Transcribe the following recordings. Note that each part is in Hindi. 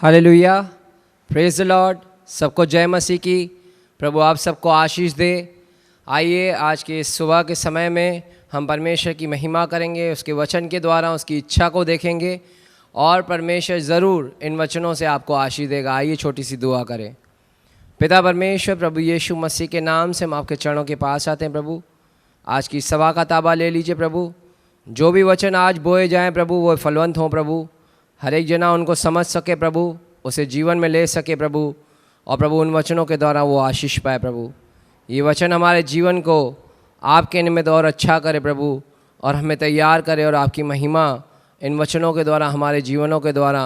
Hallelujah, praise the Lord. सबको जय मसीह की। प्रभु आप सबको आशीष दे। आइए आज के इस सुबह के समय में हम परमेश्वर की महिमा करेंगे, उसके वचन के द्वारा उसकी इच्छा को देखेंगे और परमेश्वर ज़रूर इन वचनों से आपको आशीष देगा। आइए छोटी सी दुआ करें। पिता परमेश्वर, प्रभु यीशु मसीह के नाम से हम आपके चरणों के पास आते हैं। प्रभु आज की सभा का ताबा ले लीजिए। प्रभु जो भी वचन आज बोए जाएं प्रभु वो फलवंत हों। प्रभु हर एक जना उनको समझ सके, प्रभु उसे जीवन में ले सके प्रभु, और प्रभु उन वचनों के द्वारा वो आशीष पाए। प्रभु ये वचन हमारे जीवन को आपके निमित्त और अच्छा करे प्रभु, और हमें तैयार करे, और आपकी महिमा इन वचनों के द्वारा, हमारे जीवनों के द्वारा,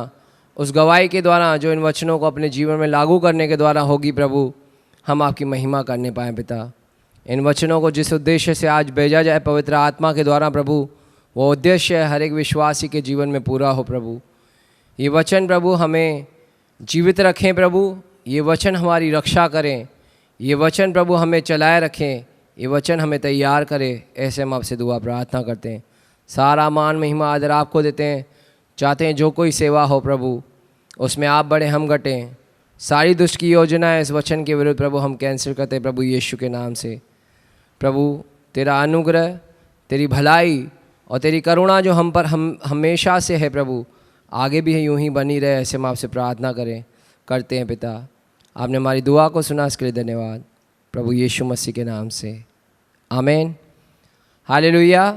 उस गवाही के द्वारा जो इन वचनों को अपने जीवन में लागू करने के द्वारा होगी प्रभु, हम आपकी महिमा करने पाएँ। पिता इन वचनों को जिस उद्देश्य से आज भेजा जाए पवित्र आत्मा के द्वारा प्रभु, वो उद्देश्य हर एक विश्वासी के जीवन में पूरा हो। प्रभु ये वचन प्रभु हमें जीवित रखें प्रभु, ये वचन हमारी रक्षा करें, ये वचन प्रभु हमें चलाए रखें, ये वचन हमें तैयार करे। ऐसे हम आपसे दुआ प्रार्थना करते हैं। सारा मान महिमा आदर आपको देते हैं। चाहते हैं जो कोई सेवा हो प्रभु उसमें आप बड़े हम घटें। सारी दुष्ट की योजनाएं इस वचन के विरुद्ध प्रभु हम कैंसिल करते हैं प्रभु यीशु के नाम से। प्रभु तेरा अनुग्रह, तेरी भलाई और तेरी करुणा जो हम पर हमेशा से है प्रभु, आगे भी यूं ही बनी रहे। ऐसे हम आपसे प्रार्थना करते हैं। पिता आपने हमारी दुआ को सुना, इसके लिए धन्यवाद प्रभु यीशु मसीह के नाम से, आमीन। हालेलुया।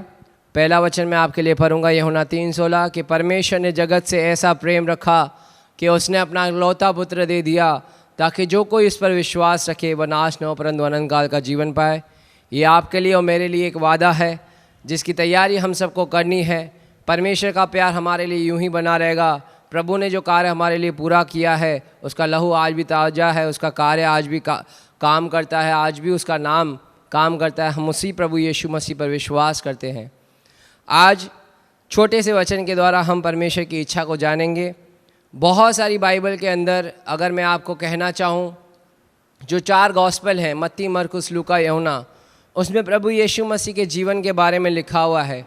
पहला वचन मैं आपके लिए पढ़ूंगा, यूहन्ना 3:16 कि परमेश्वर ने जगत से ऐसा प्रेम रखा कि उसने अपना इकलौता पुत्र दे दिया, ताकि जो कोई इस पर विश्वास रखे वह नाश न हो परंतु अनंत काल का जीवन पाए। ये आपके लिए और मेरे लिए एक वादा है जिसकी तैयारी हम सबको करनी है। परमेश्वर का प्यार हमारे लिए यूं ही बना रहेगा। प्रभु ने जो कार्य हमारे लिए पूरा किया है उसका लहू आज भी ताज़ा है, उसका कार्य आज भी काम करता है, आज भी उसका नाम काम करता है। हम उसी प्रभु यीशु मसीह पर विश्वास करते हैं। आज छोटे से वचन के द्वारा हम परमेश्वर की इच्छा को जानेंगे। बहुत सारी बाइबल के अंदर अगर मैं आपको कहना चाहूँ, जो 4 गॉस्पेल हैं मत्ती, मरकुस, लूका, यूहन्ना, उसमें प्रभु यीशु मसीह के जीवन के बारे में लिखा हुआ है।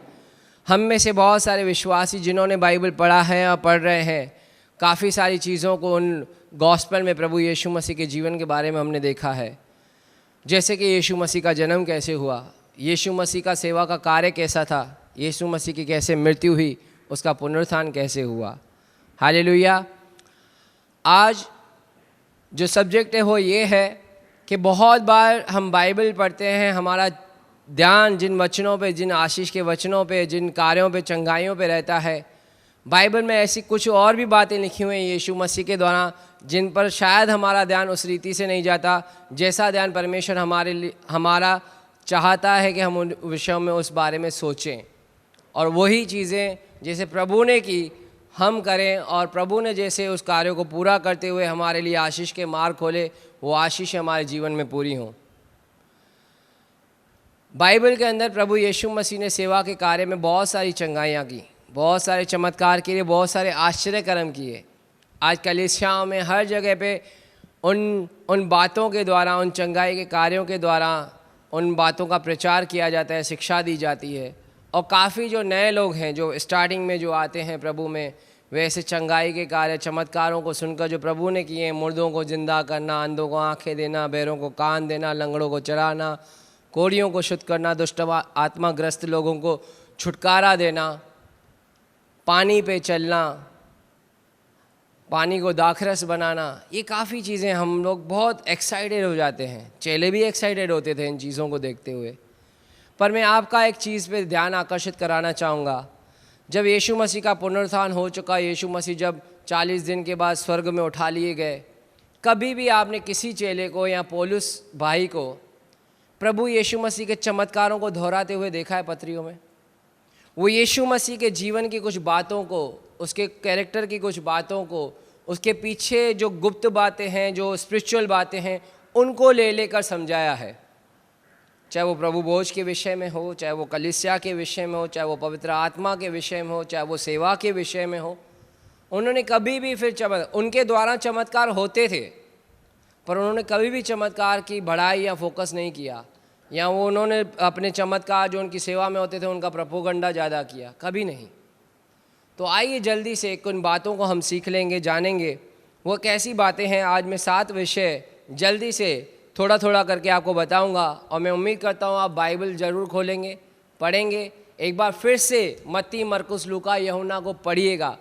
हम में से बहुत सारे विश्वासी जिन्होंने बाइबल पढ़ा है और पढ़ रहे हैं, काफ़ी सारी चीज़ों को उन गॉस्पेल में प्रभु यीशु मसीह के जीवन के बारे में हमने देखा है। जैसे कि यीशु मसीह का जन्म कैसे हुआ, यीशु मसीह का सेवा का कार्य कैसा था, यीशु मसीह की कैसे मृत्यु हुई, उसका पुनरुत्थान कैसे हुआ। हालेलुया। आज जो सब्जेक्ट है वो ये है कि बहुत बार हम बाइबल पढ़ते हैं, हमारा ध्यान जिन वचनों पे, जिन आशीष के वचनों पे, जिन कार्यों पे, चंगाइयों पे रहता है। बाइबल में ऐसी कुछ और भी बातें लिखी हुई हैं यीशु मसीह के द्वारा, जिन पर शायद हमारा ध्यान उस रीति से नहीं जाता जैसा ध्यान परमेश्वर हमारा चाहता है कि हम उन विषयों में, उस बारे में सोचें, और वही चीज़ें जैसे प्रभु ने की हम करें, और प्रभु ने जैसे उस कार्यों को पूरा करते हुए हमारे लिए आशीष के मार्ग खोले, वो आशीष हमारे जीवन में पूरी हों। बाइबल के अंदर प्रभु यीशु मसीह ने सेवा के कार्य में बहुत सारी चंगाइयाँ की, बहुत सारे चमत्कार किए, बहुत सारे आश्चर्य कर्म किए। आज कलीसियाओं में हर जगह पे उन बातों के द्वारा, उन चंगाई के कार्यों के द्वारा उन बातों का प्रचार किया जाता है, शिक्षा दी जाती है। और काफ़ी जो नए लोग हैं जो स्टार्टिंग में जो आते हैं प्रभु में, वैसे चंगाई के कार्य, चमत्कारों को सुनकर जो प्रभु ने किए, मुर्दों को जिंदा करना, अंधों को आंखें देना, बहरों को कान देना, लंगड़ों को चराना, कोढ़ियों को शुद्ध करना, दुष्ट आत्माग्रस्त लोगों को छुटकारा देना, पानी पे चलना, पानी को दाखरस बनाना, ये काफ़ी चीज़ें हम लोग बहुत एक्साइटेड हो जाते हैं। चेले भी एक्साइटेड होते थे इन चीज़ों को देखते हुए। पर मैं आपका एक चीज़ पे ध्यान आकर्षित कराना चाहूँगा। जब यीशु मसीह का पुनरुत्थान हो चुका, यीशु मसीह जब 40 दिन के बाद स्वर्ग में उठा लिए गए, कभी भी आपने किसी चेले को या पौलुस भाई को प्रभु यीशु मसीह के चमत्कारों को दोहराते हुए देखा है पत्रियों में? वो यीशु मसीह के जीवन की कुछ बातों को, उसके कैरेक्टर की कुछ बातों को, उसके पीछे जो गुप्त बातें हैं, जो स्पिरिचुअल बातें हैं, उनको ले लेकर समझाया है। चाहे वो प्रभु भोज के विषय में हो, चाहे वो कलीसिया के विषय में हो, चाहे वो पवित्र आत्मा के विषय में हो, चाहे वो सेवा के विषय में हो, उन्होंने कभी भी फिर उनके द्वारा चमत्कार होते थे, पर उन्होंने कभी भी चमत्कार की बढ़ाई या फोकस नहीं किया, या वो उन्होंने अपने चमत्कार जो उनकी सेवा में होते थे उनका प्रोपोगंडा ज़्यादा किया, कभी नहीं। तो आइए जल्दी से उन बातों को हम सीख लेंगे, जानेंगे वो कैसी बातें हैं, आज मैं 7 विषय जल्दी से थोड़ा थोड़ा करके आपको बताऊंगा। और मैं उम्मीद करता हूँ आप बाइबल ज़रूर खोलेंगे, पढ़ेंगे, एक बार फिर से मत्ती, मरकुस, लूका, यूहन्ना को पढ़िएगा।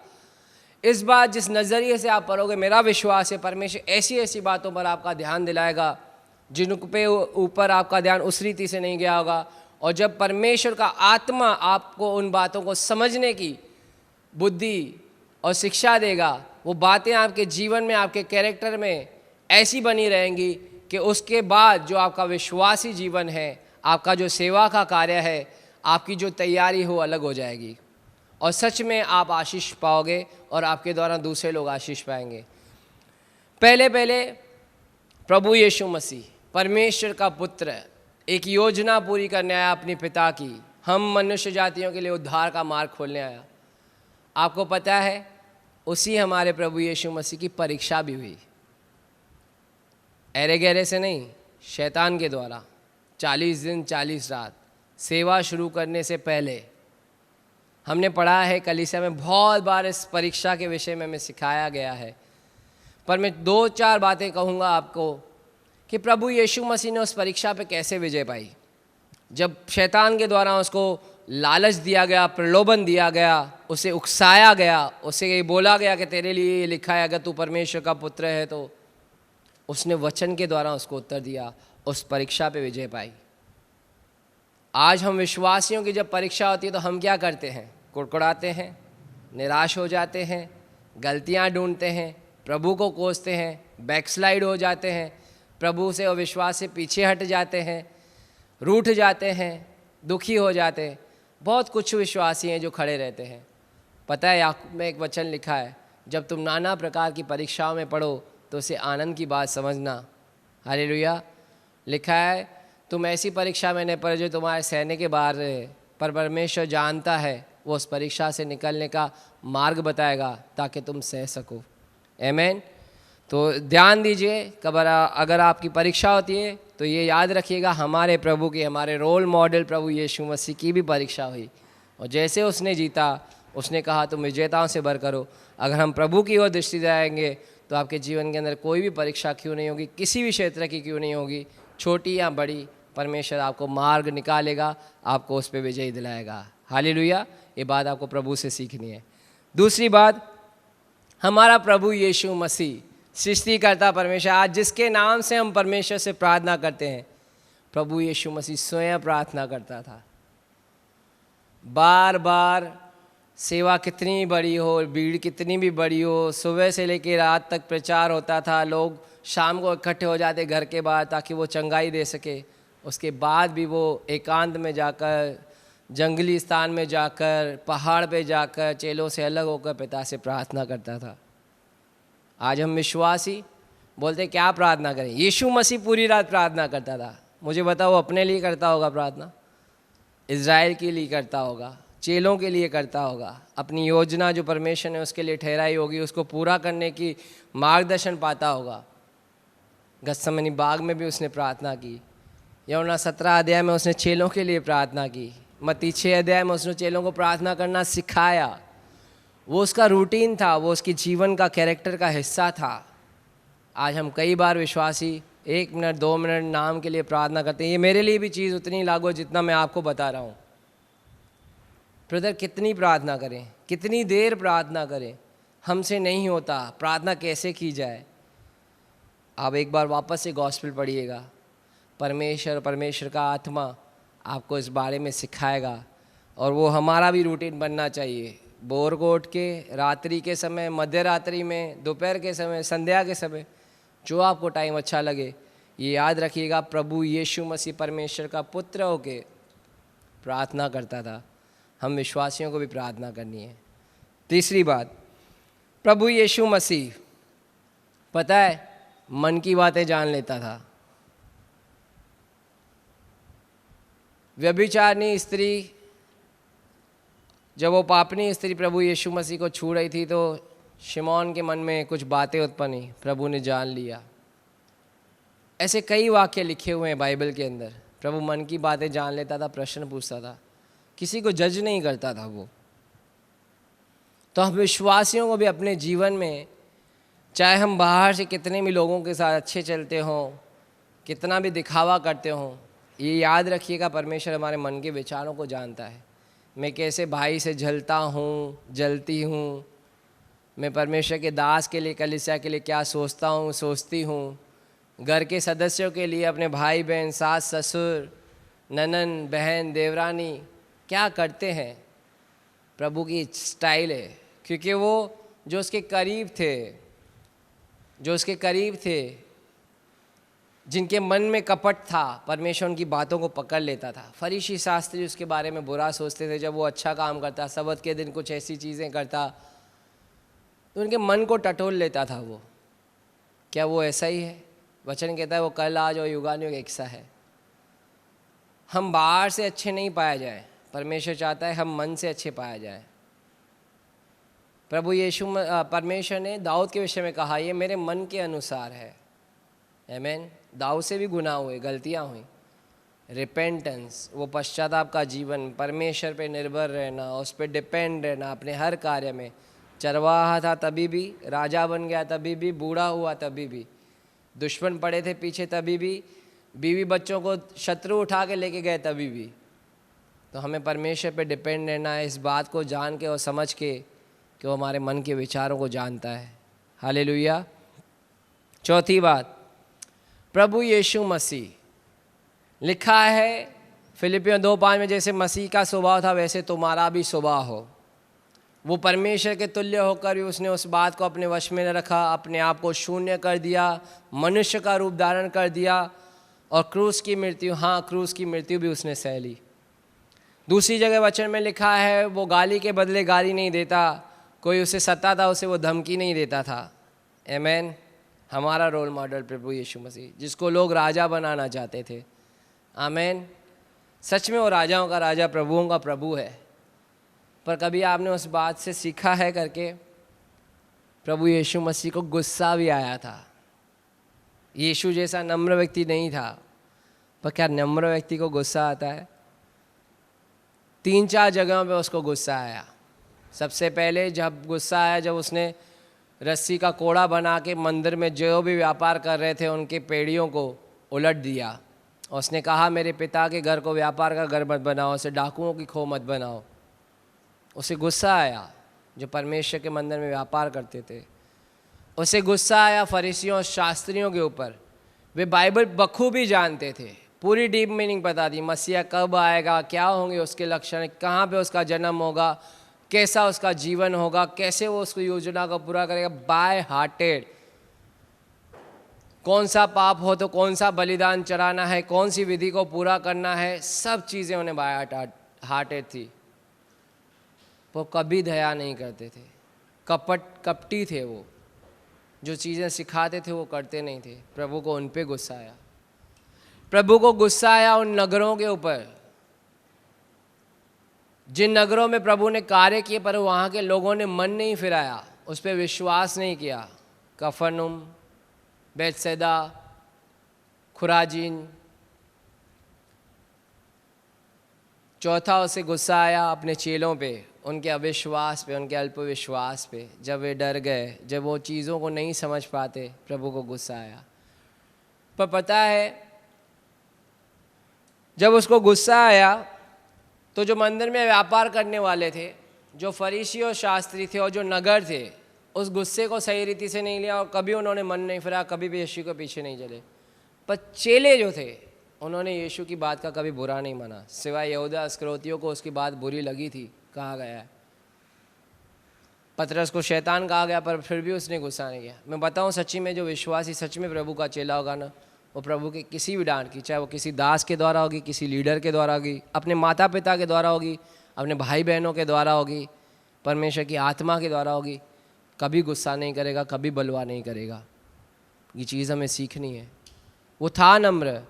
इस बार जिस नज़रिए से आप पढ़ोगे, मेरा विश्वास है परमेश्वर ऐसी ऐसी बातों पर आपका ध्यान दिलाएगा जिन पे ऊपर आपका ध्यान उस रीति से नहीं गया होगा। और जब परमेश्वर का आत्मा आपको उन बातों को समझने की बुद्धि और शिक्षा देगा, वो बातें आपके जीवन में, आपके कैरेक्टर में ऐसी बनी रहेंगी कि उसके बाद जो आपका विश्वासी जीवन है, आपका जो सेवा का कार्य है, आपकी जो तैयारी हो अलग हो जाएगी और सच में आप आशीष पाओगे और आपके द्वारा दूसरे लोग आशीष पाएंगे। पहले प्रभु यीशु मसीह परमेश्वर का पुत्र एक योजना पूरी करने आया अपने पिता की, हम मनुष्य जातियों के लिए उद्धार का मार्ग खोलने आया। आपको पता है उसी हमारे प्रभु यीशु मसीह की परीक्षा भी हुई, ऐरे गहरे से नहीं, शैतान के द्वारा 40 दिन 40 रात सेवा शुरू करने से पहले। हमने पढ़ा है कलीसिया में, बहुत बार इस परीक्षा के विषय में हमें सिखाया गया है, पर मैं 2-4 बातें कहूँगा आपको कि प्रभु यीशु मसीह ने उस परीक्षा पे कैसे विजय पाई। जब शैतान के द्वारा उसको लालच दिया गया, प्रलोभन दिया गया, उसे उकसाया गया, उसे ये बोला गया कि तेरे लिए ये लिखा है, अगर तू परमेश्वर का पुत्र है, तो उसने वचन के द्वारा उसको उत्तर दिया, उस परीक्षा पे विजय पाई। आज हम विश्वासियों की जब परीक्षा होती है तो हम क्या करते हैं? कुड़कुड़ाते हैं, निराश हो जाते हैं, गलतियां ढूंढते हैं, प्रभु को कोसते हैं, बैकस्लाइड हो जाते हैं, प्रभु से और विश्वास से पीछे हट जाते हैं, रूठ जाते हैं, दुखी हो जाते हैं। बहुत कुछ विश्वासी हैं जो खड़े रहते हैं। पता है याकूब में एक वचन लिखा है, जब तुम नाना प्रकार की परीक्षाओं में पढ़ो तो उसे आनंद की बात समझना। हालेलुया। लिखा है तुम ऐसी परीक्षा में नहीं पढ़े जो तुम्हारे सहने के बाहर रहे, पर परमेश्वर जानता है, वो उस परीक्षा से निकलने का मार्ग बताएगा ताकि तुम सह सको। आमीन। तो ध्यान दीजिए, अगर आपकी परीक्षा होती है तो ये याद रखिएगा, हमारे प्रभु की, हमारे रोल मॉडल प्रभु यीशु मसीह की भी परीक्षा हुई और जैसे उसने जीता, उसने कहा तुम विजेताओं से भर करो। अगर हम प्रभु की ओर दृष्टि जाएंगे तो आपके जीवन के अंदर कोई भी परीक्षा क्यों नहीं होगी, किसी भी क्षेत्र की क्यों नहीं होगी, छोटी या बड़ी, परमेश्वर आपको मार्ग निकालेगा, आपको उस पर विजय दिलाएगा। हालेलुया। ये बात आपको प्रभु से सीखनी है। दूसरी बात, हमारा प्रभु यीशु मसीह सृष्टिकर्ता परमेश्वर, आज जिसके नाम से हम परमेश्वर से प्रार्थना करते हैं, प्रभु यीशु मसीह स्वयं प्रार्थना करता था। बार बार सेवा कितनी बड़ी हो, भीड़ कितनी भी बड़ी हो, सुबह से लेकर रात तक प्रचार होता था, लोग शाम को इकट्ठे हो जाते घर के बाहर ताकि वो चंगाई दे सके। उसके बाद भी वो एकांत में जाकर, जंगली स्थान में जाकर, पहाड़ पे जाकर, चेलों से अलग होकर पिता से प्रार्थना करता था। आज हम विश्वासी बोलते क्या प्रार्थना करें? यीशु मसीह पूरी रात प्रार्थना करता था। मुझे बताओ, अपने लिए करता होगा प्रार्थना, इज़राइल के लिए करता होगा, चेलों के लिए करता होगा, अपनी योजना जो परमेश्वर ने उसके लिए ठहराई होगी उसको पूरा करने की मार्गदर्शन पाता होगा। गत्समनी बाग में भी उसने प्रार्थना की, यूहन्ना 17 अध्याय में उसने चेलों के लिए प्रार्थना की, मत्ती 6 अध्याय में उसने चेलों को प्रार्थना करना सिखाया। वो उसका रूटीन था, वो उसकी जीवन का, कैरेक्टर का हिस्सा था। आज हम कई बार विश्वासी 1 मिनट 2 मिनट नाम के लिए प्रार्थना करते हैं। ये मेरे लिए भी चीज़ उतनी लागू है जितना मैं आपको बता रहा हूँ। ब्रदर, कितनी प्रार्थना करें, कितनी देर प्रार्थना करें? हमसे नहीं होता। प्रार्थना कैसे की जाए? आप एक बार वापस से गॉस्पेल पढ़िएगा, परमेश्वर का आत्मा आपको इस बारे में सिखाएगा और वो हमारा भी रूटीन बनना चाहिए। भोर को उठ के, रात्रि के समय, मध्य रात्रि में, दोपहर के समय, संध्या के समय, जो आपको टाइम अच्छा लगे, ये याद रखिएगा प्रभु यीशु मसीह परमेश्वर का पुत्र होके प्रार्थना करता था। हम विश्वासियों को भी प्रार्थना करनी है। तीसरी बात, प्रभु यीशु मसीह, पता है, मन की बातें जान लेता था। व्यभिचारिणी स्त्री, जब वो पापनी स्त्री प्रभु यीशु मसीह को छू रही थी तो शिमोन के मन में कुछ बातें उत्पन्न हुई, प्रभु ने जान लिया। ऐसे कई वाक्य लिखे हुए हैं बाइबल के अंदर। प्रभु मन की बातें जान लेता था, प्रश्न पूछता था, किसी को जज नहीं करता था वो। तो हम विश्वासियों को भी अपने जीवन में चाहे हम बाहर से कितने भी लोगों के साथ अच्छे चलते हों, कितना भी दिखावा करते हों, ये याद रखिएगा परमेश्वर हमारे मन के विचारों को जानता है। मैं कैसे भाई से जलता हूँ, जलती हूँ, मैं परमेश्वर के दास के लिए, कलीसिया के लिए क्या सोचता हूँ, सोचती हूँ, घर के सदस्यों के लिए, अपने भाई बहन, सास ससुर, ननन बहन, देवरानी क्या करते हैं। प्रभु की स्टाइल है, क्योंकि वो जो उसके करीब थे, जिनके मन में कपट था, परमेश्वर उनकी बातों को पकड़ लेता था। फरीसी शास्त्री उसके बारे में बुरा सोचते थे। जब वो अच्छा काम करता, सबत के दिन कुछ ऐसी चीज़ें करता, तो उनके मन को टटोल लेता था वो। क्या वो ऐसा ही है? वचन कहता है वो कल, आज और युगानुयुग एक सा है। हम बाहर से अच्छे नहीं पाया जाए, परमेश्वर चाहता है हम मन से अच्छे पाया जाए। प्रभु परमेश्वर ने दाऊद के विषय में कहा, ये मेरे मन के अनुसार है। आमीन। दाऊद से भी गुनाह हुए, गलतियाँ हुई। रिपेंटेंस, वो पश्चाताप का जीवन, परमेश्वर पे निर्भर रहना, उस पर डिपेंड रहना अपने हर कार्य में। चरवाहा था तभी भी, राजा बन गया तभी भी, बूढ़ा हुआ तभी भी, दुश्मन पड़े थे पीछे तभी भी, बीवी बच्चों को शत्रु उठा के लेके गए तभी भी। तो हमें परमेश्वर पे डिपेंड रहना है, इस बात को जान के और समझ के कि वो हमारे मन के विचारों को जानता है। हालेलुया। चौथी बात, प्रभु यीशु मसीह। लिखा है फिलिपियों 2:5 में, जैसे मसीह का स्वभाव था वैसे तुम्हारा भी स्वभाव हो। वो परमेश्वर के तुल्य होकर भी उसने उस बात को अपने वश में न रखा, अपने आप को शून्य कर दिया, मनुष्य का रूप धारण कर दिया और क्रूस की मृत्यु भी उसने सह ली। दूसरी जगह वचन में लिखा है वो गाली के बदले गाली नहीं देता, कोई उसे सताता उसे वो धमकी नहीं देता था। आमीन। हमारा रोल मॉडल प्रभु यीशु मसीह, जिसको लोग राजा बनाना चाहते थे। आमीन। सच में वो राजाओं का राजा, प्रभुओं का प्रभु है। पर कभी आपने उस बात से सीखा है करके? प्रभु यीशु मसीह को गुस्सा भी आया था। यीशु जैसा नम्र व्यक्ति नहीं था, पर क्या नम्र व्यक्ति को गुस्सा आता है? 3-4 जगहों पे उसको गुस्सा आया। सबसे पहले जब गुस्सा आया, जब उसने रस्सी का कोड़ा बना के मंदिर में जो भी व्यापार कर रहे थे उनके पेड़ियों को उलट दिया। उसने कहा मेरे पिता के घर को व्यापार का घर मत बनाओ, उसे डाकुओं की खो मत बनाओ। उसे गुस्सा आया जो परमेश्वर के मंदिर में व्यापार करते थे। उसे गुस्सा आया फरीसियों और शास्त्रियों के ऊपर। वे बाइबल बखूबी जानते थे, पूरी डीप मीनिंग पता थी, मसीहा कब आएगा, क्या होंगे उसके लक्षण, कहाँ पे उसका जन्म होगा, कैसा उसका जीवन होगा, कैसे वो उसको योजना को पूरा करेगा। बाय हार्टेड, कौन सा पाप हो तो कौन सा बलिदान चढ़ाना है, कौन सी विधि को पूरा करना है, सब चीज़ें उन्हें बाय हार्टेड थी। वो कभी दया नहीं करते थे, कपटी थे वो। जो चीज़ें सिखाते थे वो करते नहीं थे। प्रभु को उन पे गुस्सा आया। प्रभु को गुस्सा आया उन नगरों के ऊपर, जिन नगरों में प्रभु ने कार्य किए पर वहाँ के लोगों ने मन नहीं फिराया, उस पर विश्वास नहीं किया। कफरनहूम, बैतसैदा, खुराजीन। चौथा, उसे गुस्सा आया अपने चेलों पे, उनके अविश्वास पे, उनके अल्पविश्वास पे। जब वे डर गए, जब वो चीज़ों को नहीं समझ पाते, प्रभु को गुस्सा आया। पर पता है जब उसको गुस्सा आया तो जो मंदिर में व्यापार करने वाले थे, जो फरीसी और शास्त्री थे और जो नगर थे, उस गुस्से को सही रीति से नहीं लिया और कभी उन्होंने मन नहीं फिरा, कभी भी यीशु के पीछे नहीं चले। पर चेले जो थे उन्होंने यीशु की बात का कभी बुरा नहीं माना, सिवाय यहूदा इस्करियोती को उसकी बात बुरी लगी थी, कहा गया है। पतरस को शैतान कहा गया पर फिर भी उसने गुस्सा नहीं किया। मैं बताऊं सच्ची में जो विश्वासी सच में प्रभु का चेला होगा ना, वो प्रभु की किसी भी डांट की, चाहे वो किसी दास के द्वारा होगी, किसी लीडर के द्वारा होगी, अपने माता पिता के द्वारा होगी, अपने भाई बहनों के द्वारा होगी, परमेश्वर की आत्मा के द्वारा होगी, कभी गुस्सा नहीं करेगा, कभी बलवा नहीं करेगा। ये चीज़ हमें सीखनी है। वो था नम्र,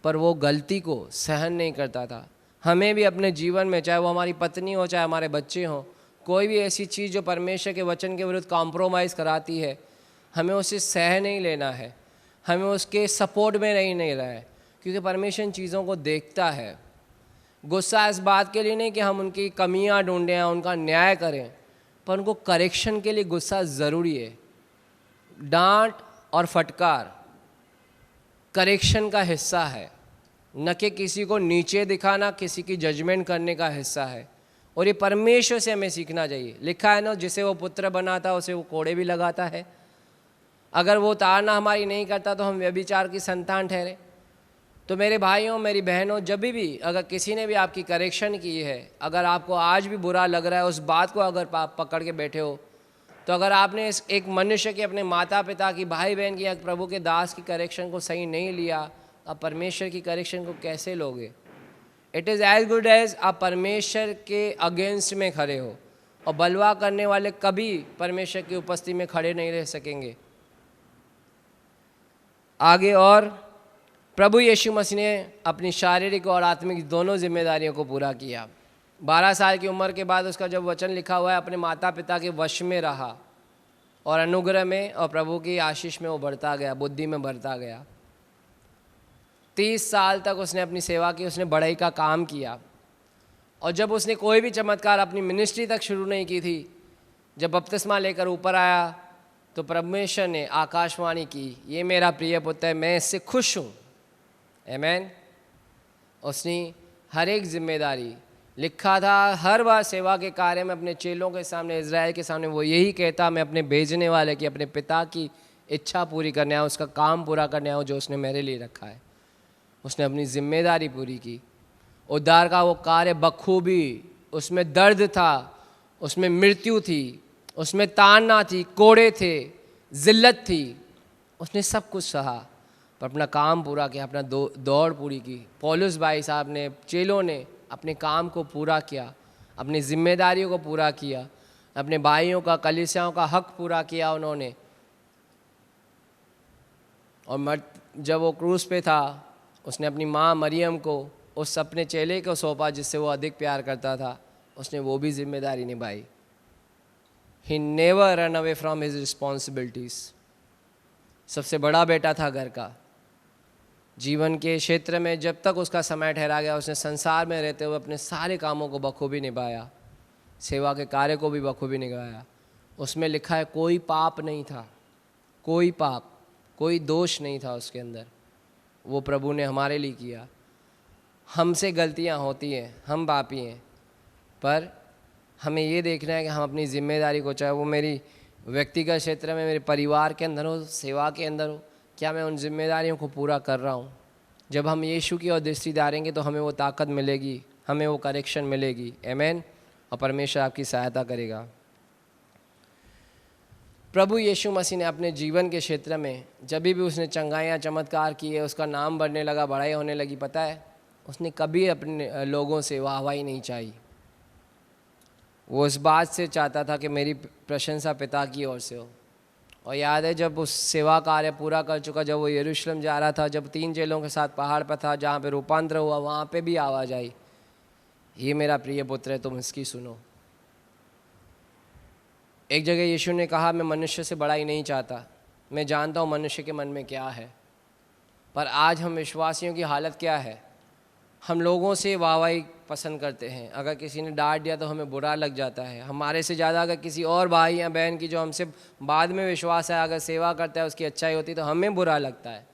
पर वो गलती को सहन नहीं करता था। हमें भी अपने जीवन में, चाहे वो हमारी पत्नी हो, चाहे हमारे बच्चे हों, कोई भी ऐसी चीज़ जो परमेश्वर के वचन के विरुद्ध कॉम्प्रोमाइज़ कराती है, हमें उसे सह नहीं लेना है, हमें उसके सपोर्ट में नहीं रहा है, क्योंकि परमेश्वर इन चीज़ों को देखता है। गुस्सा इस बात के लिए नहीं कि हम उनकी कमियां ढूंढें, उनका न्याय करें, पर उनको करेक्शन के लिए गुस्सा ज़रूरी है। डांट और फटकार करेक्शन का हिस्सा है, न कि किसी को नीचे दिखाना, किसी की जजमेंट करने का हिस्सा है। और ये परमेश्वर से हमें सीखना चाहिए। लिखा है ना, जिसे वो पुत्र बनाता उसे वो कोड़े भी लगाता है। अगर वो ताड़ना हमारी नहीं करता तो हम व्यभिचार की संतान ठहरे। तो मेरे भाइयों, मेरी बहनों, जब भी अगर किसी ने भी आपकी करेक्शन की है, अगर आपको आज भी बुरा लग रहा है, उस बात को अगर आप पकड़ के बैठे हो, तो अगर आपने एक मनुष्य की, अपने माता पिता की, भाई बहन की या प्रभु के दास की करेक्शन को सही नहीं लिया, आप परमेश्वर की करेक्शन को कैसे लोगे? It is as good as आप परमेश्वर के अगेंस्ट में खड़े हो। और बलवा करने वाले कभी परमेश्वर की उपस्थिति में खड़े नहीं रह सकेंगे। आगे, और प्रभु यीशु मसीह ने अपनी शारीरिक और आत्मिक दोनों जिम्मेदारियों को पूरा किया। 12 साल की उम्र के बाद उसका जब वचन लिखा हुआ है, अपने माता पिता के वश में रहा और अनुग्रह में और प्रभु की आशीष में वो बढ़ता गया, बुद्धि में बढ़ता गया। 30 साल तक उसने अपनी सेवा की, उसने बढ़ई का काम किया। और जब उसने कोई भी चमत्कार अपनी मिनिस्ट्री तक शुरू नहीं की थी, जब बपतिस्मा लेकर ऊपर आया तो परमेश्वर ने आकाशवाणी की, ये मेरा प्रिय पुत्र है, मैं इससे खुश हूँ। आमीन। उसने हर एक जिम्मेदारी, लिखा था हर बार सेवा के कार्य में अपने चेलों के सामने, इज़राइल के सामने वो यही कहता, मैं अपने भेजने वाले की, अपने पिता की इच्छा पूरी करने आया, उसका काम पूरा करने आया जो उसने मेरे लिए रखा है। उसने अपनी जिम्मेदारी पूरी की। उद्धार का वो कार्य बखूबी, उसमें दर्द था, उसमें मृत्यु थी, उसमें ताड़ना थी, कोड़े थे, जिल्लत थी, उसने सब कुछ सहा पर अपना काम पूरा किया, अपना दौड़ पूरी की। पौलुस भाई साहब ने, चेलों ने अपने काम को पूरा किया, अपनी जिम्मेदारियों को पूरा किया, अपने भाइयों का, कलीसियाओं का हक पूरा किया उन्होंने। और जब वो क्रूस पे था, उसने अपनी माँ मरियम को उस अपने चेले को सौंपा जिससे वो अधिक प्यार करता था, उसने वो भी जिम्मेदारी निभाई। He never run away from his responsibilities. सबसे बड़ा बेटा था घर का। जीवन के क्षेत्र में जब तक उसका समय ठहरा गया, उसने संसार में रहते हुए अपने सारे कामों को बखूबी निभाया, सेवा के कार्य को भी बखूबी निभाया। उसमें लिखा है कोई पाप नहीं था, कोई पाप, कोई दोष नहीं था उसके अंदर। वो प्रभु ने हमारे लिए किया। हमसे गलतियां होती हैं, हम पापी हैं, पर हमें ये देखना है कि हम अपनी जिम्मेदारी को, चाहे वो मेरी व्यक्तिगत क्षेत्र में, मेरे परिवार के अंदर हो, सेवा के अंदर हो, क्या मैं उन जिम्मेदारियों को पूरा कर रहा हूँ। जब हम यीशु की ओर दृष्टि डालेंगे तो हमें वो ताकत मिलेगी, हमें वो करेक्शन मिलेगी। आमीन। और परमेश्वर आपकी सहायता करेगा। प्रभु यीशु मसीह ने अपने जीवन के क्षेत्र में जब भी उसने चंगाइयाँ, चमत्कार किए, उसका नाम बढ़ने लगा, बड़ाई होने लगी, पता है उसने कभी अपने लोगों से वाहवाही नहीं चाही। वो इस बात से चाहता था कि मेरी प्रशंसा पिता की ओर से हो। और याद है जब उस सेवा कार्य पूरा कर चुका, जब वो यरूशलेम जा रहा था, जब 3 चेलों के साथ पहाड़ पर था जहाँ पे रूपांतर हुआ, वहाँ पे भी आवाज़ आई, ये मेरा प्रिय पुत्र है, तुम इसकी सुनो। एक जगह यीशु ने कहा, मैं मनुष्य से बड़ाई नहीं चाहता, मैं जानता हूँ मनुष्य के मन में क्या है। पर आज हम विश्वासियों की हालत क्या है? हम लोगों से वाहवाही पसंद करते हैं। अगर किसी ने डांट दिया तो हमें बुरा लग जाता है। हमारे से ज़्यादा अगर किसी और भाई या बहन की जो हमसे बाद में विश्वास है, अगर सेवा करता है, उसकी अच्छाई होती तो हमें बुरा लगता है।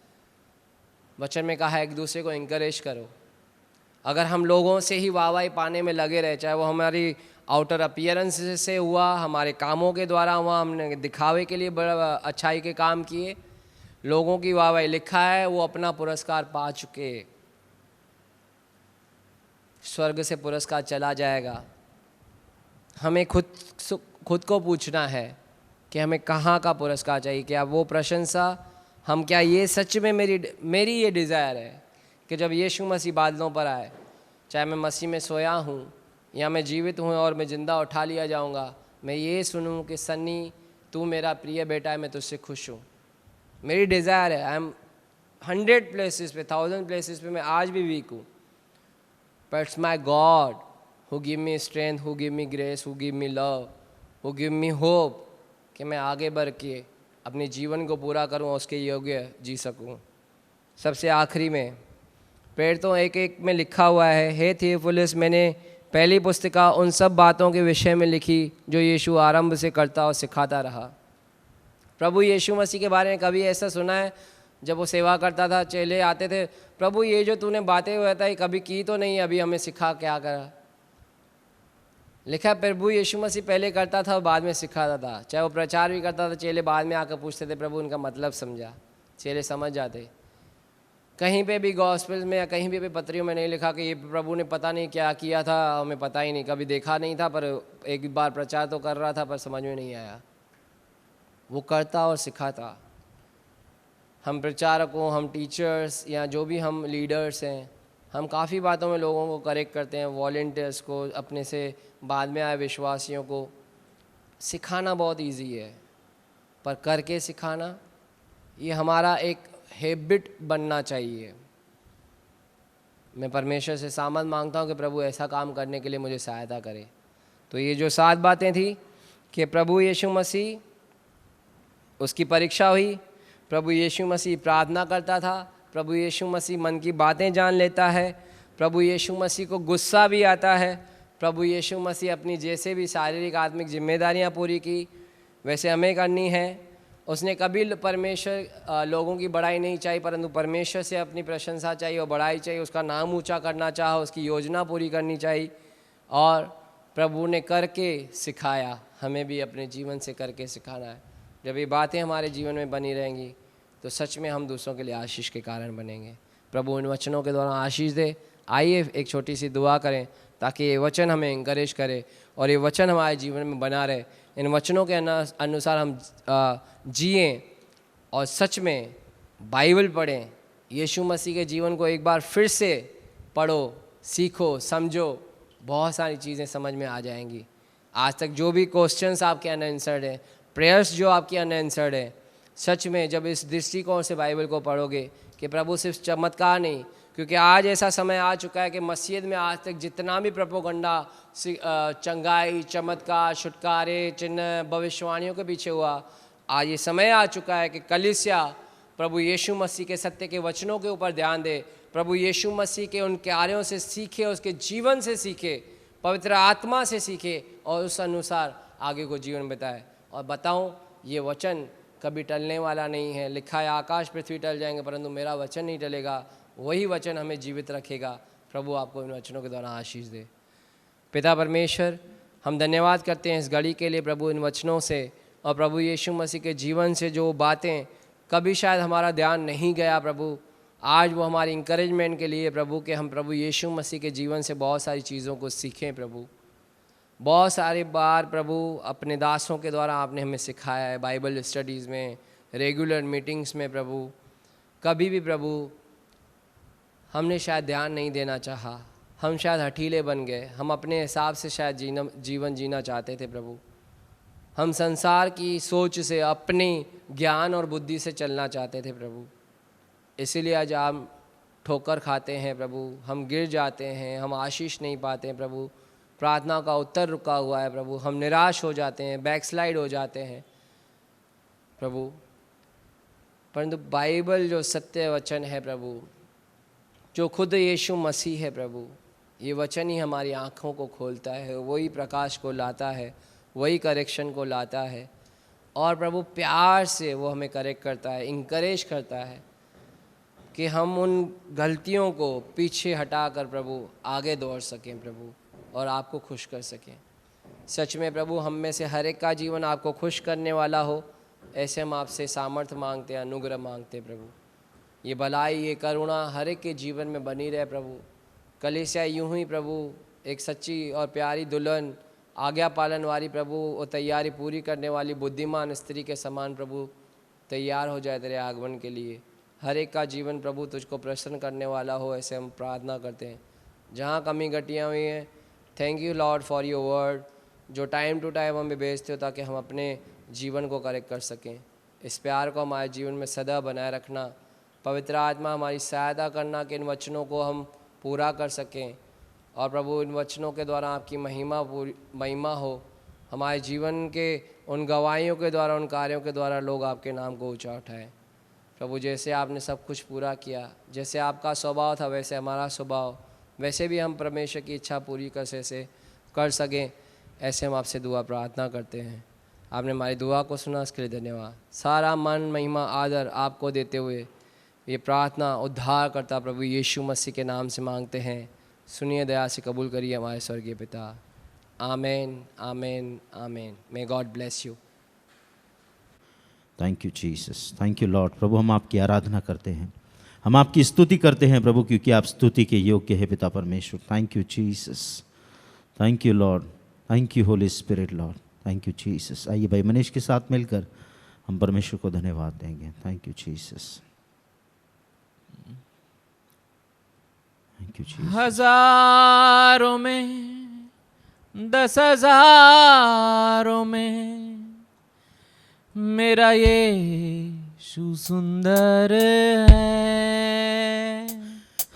वचन में कहा है एक दूसरे को इंकरेज करो। अगर हम लोगों से ही वाहवाही पाने में लगे रहे, चाहे वो हमारी आउटर अपीयरेंस से हुआ, हमारे कामों के द्वारा हुआ, हमने दिखावे के लिए बड़ा अच्छाई के काम किए, लोगों की वाहवाही, लिखा है वो अपना पुरस्कार पा चुके, स्वर्ग से पुरस्कार चला जाएगा। हमें खुद को पूछना है कि हमें कहाँ का पुरस्कार चाहिए। क्या वो प्रशंसा, हम, क्या ये सच में मेरी ये डिज़ायर है कि जब यीशु मसीह बादलों पर आए, चाहे मैं मसीह में सोया हूँ या मैं जीवित हूँ और मैं ज़िंदा उठा लिया जाऊँगा, मैं ये सुनूँ कि सन्नी तू मेरा प्रिय बेटा है, मैं तुझसे खुश हूँ। मेरी डिज़ायर है। आई एम 100 प्लेसेस पे, 1000 प्लेसेस पे मैं आज भी वीक हूँ, but it's my God who give me strength, who give me grace, who give me love, who give me hope कि मैं आगे बढ़ के अपने जीवन को पूरा करूं और उसके योग्य जी सकूं। सबसे आखिरी में प्रेरितों 1:1 में लिखा हुआ है, हे थियोफिलस, मैंने पहली पुस्तिका उन सब बातों के विषय में लिखी जो यीशु आरंभ से करता और सिखाता रहा। प्रभु यीशु मसीह के बारे में कभी ऐसा सुना है जब वो सेवा करता था, चेले आते थे, प्रभु ये जो तूने बातें हुआ था ये कभी की तो नहीं, अभी हमें सिखा क्या करा? लिखा है प्रभु यीशु मसीह पहले करता था और बाद में सिखाता था। चाहे वो प्रचार भी करता था, चेले बाद में आकर पूछते थे, प्रभु उनका मतलब समझा, चेले समझ जाते। कहीं पे भी गॉस्पेल में या कहीं भी पत्रियों में नहीं लिखा कि ये प्रभु ने पता नहीं क्या किया था, हमें पता ही नहीं, कभी देखा नहीं था, पर एक बार प्रचार तो कर रहा था पर समझ में नहीं आया। वो करता और सिखाता। हम प्रचारकों, हम टीचर्स या जो भी हम लीडर्स हैं, हम काफ़ी बातों में लोगों को करेक्ट करते हैं, वॉलंटियर्स को, अपने से बाद में आए विश्वासियों को। सिखाना बहुत इजी है, पर करके सिखाना ये हमारा एक हैबिट बनना चाहिए। मैं परमेश्वर से सामर्थ मांगता हूँ कि प्रभु ऐसा काम करने के लिए मुझे सहायता करे। तो ये जो 7 बातें थी कि प्रभु यीशु मसीह, उसकी परीक्षा हुई, प्रभु यीशु मसीह प्रार्थना करता था, प्रभु यीशु मसीह मन की बातें जान लेता है, प्रभु यीशु मसीह को गुस्सा भी आता है, प्रभु यीशु मसीह अपनी जैसे भी शारीरिक आत्मिक जिम्मेदारियां पूरी की वैसे हमें करनी है। उसने कभी परमेश्वर लोगों की बड़ाई नहीं चाहिए, परंतु परमेश्वर से अपनी प्रशंसा चाहिए और बड़ाई चाहिए, उसका नाम ऊंचा करना चाहा, उसकी योजना पूरी करनी चाहिए। और प्रभु ने करके सिखाया, हमें भी अपने जीवन से करके सिखाना है। जब ये बातें हमारे जीवन में बनी रहेंगी तो सच में हम दूसरों के लिए आशीष के कारण बनेंगे। प्रभु इन वचनों के द्वारा आशीष दे। आइए एक छोटी सी दुआ करें ताकि ये वचन हमें इंकरेज करे और ये वचन हमारे जीवन में बना रहे। इन वचनों के अनुसार हम जिएं और सच में बाइबल पढ़ें। यीशु मसीह के जीवन को एक बार फिर से पढ़ो, सीखो, समझो, बहुत सारी चीज़ें समझ में आ जाएंगी। आज तक जो भी क्वेश्चंस आपके अनआंसर्ड हैं, प्रेयर्स जो आपकी अनआंसर्ड है, सच में जब इस दृष्टिकोण से बाइबल को पढ़ोगे कि प्रभु सिर्फ चमत्कार नहीं, क्योंकि आज ऐसा समय आ चुका है कि मसीहत में आज तक जितना भी प्रोपोगंडा, चंगाई, चमत्कार, छुटकारे, चिन्ह, भविष्यवाणियों के पीछे हुआ, आज ये समय आ चुका है कि कलीसिया प्रभु यीशु मसीह के सत्य के वचनों के ऊपर ध्यान दे, प्रभु यीशु मसीह के उन कार्यों से सीखे, उसके जीवन से सीखे, पवित्र आत्मा से सीखे और उस अनुसार आगे को जीवन बिताए। और बताऊं, ये वचन कभी टलने वाला नहीं है। लिखा है आकाश पृथ्वी टल जाएंगे परंतु मेरा वचन नहीं टलेगा। वही वचन हमें जीवित रखेगा। प्रभु आपको इन वचनों के द्वारा आशीष दे। पिता परमेश्वर, हम धन्यवाद करते हैं इस घड़ी के लिए प्रभु, इन वचनों से और प्रभु यीशु मसीह के जीवन से जो बातें कभी शायद हमारा ध्यान नहीं गया प्रभु, आज वो हमारी इंकरेजमेंट के लिए प्रभु के हम प्रभु यीशु मसीह के जीवन से बहुत सारी चीज़ों को सीखें प्रभु। बहुत सारी बार प्रभु अपने दासों के द्वारा आपने हमें सिखाया है, बाइबल स्टडीज़ में, रेगुलर मीटिंग्स में प्रभु। कभी भी प्रभु हमने शायद ध्यान नहीं देना चाहा, हम शायद हठीले बन गए, हम अपने हिसाब से शायद जीवन जीना चाहते थे प्रभु। हम संसार की सोच से, अपनी ज्ञान और बुद्धि से चलना चाहते थे प्रभु। इसीलिए आज हम ठोकर खाते हैं प्रभु, हम गिर जाते हैं, हम आशीष नहीं पाते हैं प्रभु, प्रार्थना का उत्तर रुका हुआ है प्रभु, हम निराश हो जाते हैं, बैकस्लाइड हो जाते हैं प्रभु। परंतु बाइबल जो सत्य वचन है प्रभु, जो खुद यीशु मसीह है प्रभु, ये वचन ही हमारी आँखों को खोलता है, वही प्रकाश को लाता है, वही करेक्शन को लाता है। और प्रभु प्यार से वो हमें करेक्ट करता है, इंकरेज करता है कि हम उन गलतियों को पीछे हटाकर प्रभु आगे दौड़ सकें प्रभु और आपको खुश कर सकें। सच में प्रभु हम में से हर एक का जीवन आपको खुश करने वाला हो, ऐसे हम आपसे सामर्थ्य मांगते हैं, अनुग्रह मांगते हैं प्रभु। ये भलाई, ये करुणा हर एक के जीवन में बनी रहे प्रभु। कलीसिया यूं ही प्रभु एक सच्ची और प्यारी दुल्हन, आज्ञा पालन वाली प्रभु, वो तैयारी पूरी करने वाली बुद्धिमान स्त्री के समान प्रभु तैयार हो जाए तेरे आगमन के लिए। हर एक का जीवन प्रभु तुझको प्रसन्न करने वाला हो, ऐसे हम प्रार्थना करते हैं। जहाँ कमी घटियाँ हुई हैं, thank you Lord for your word, जो टाइम टू टाइम हमें भेजते हो ताकि हम अपने जीवन को करेक्ट कर सकें। इस प्यार को हमारे जीवन में सदा बनाए रखना, पवित्र आत्मा हमारी सहायता करना कि इन वचनों को हम पूरा कर सकें। और प्रभु इन वचनों के द्वारा आपकी महिमा हो, हमारे जीवन के उन गवाहियों के द्वारा, उन कार्यों के द्वारा लोग आपके नाम को ऊंचा उठाएं प्रभु। जैसे आपने सब कुछ पूरा किया, जैसे आपका स्वभाव था वैसे हमारा स्वभाव, वैसे भी हम परमेश्वर की इच्छा पूरी कर सकें, ऐसे हम आपसे दुआ प्रार्थना करते हैं। आपने हमारी दुआ को सुना, इसके लिए धन्यवाद। सारा मन, महिमा, आदर आपको देते हुए ये प्रार्थना उद्धार करता प्रभु यीशु मसीह के नाम से मांगते हैं। सुनिए, दया से कबूल करिए हमारे स्वर्गीय पिता। आमेन, आमेन, आमेन। May God bless you. Thank you Jesus, thank you Lord. प्रभु हम आपकी आराधना करते हैं, हम आपकी स्तुति करते हैं प्रभु, क्योंकि आप स्तुति के योग्य है पिता परमेश्वर। Thank you Jesus, thank you Lord, thank you Holi spirit Lord, thank you Jesus. आइए भाई मनीष के साथ मिलकर हम परमेश्वर को धन्यवाद देंगे। Thank you Jesus, thank you Jesus. हजारों में, 10,000 में मेरा यीशु सुंदर है।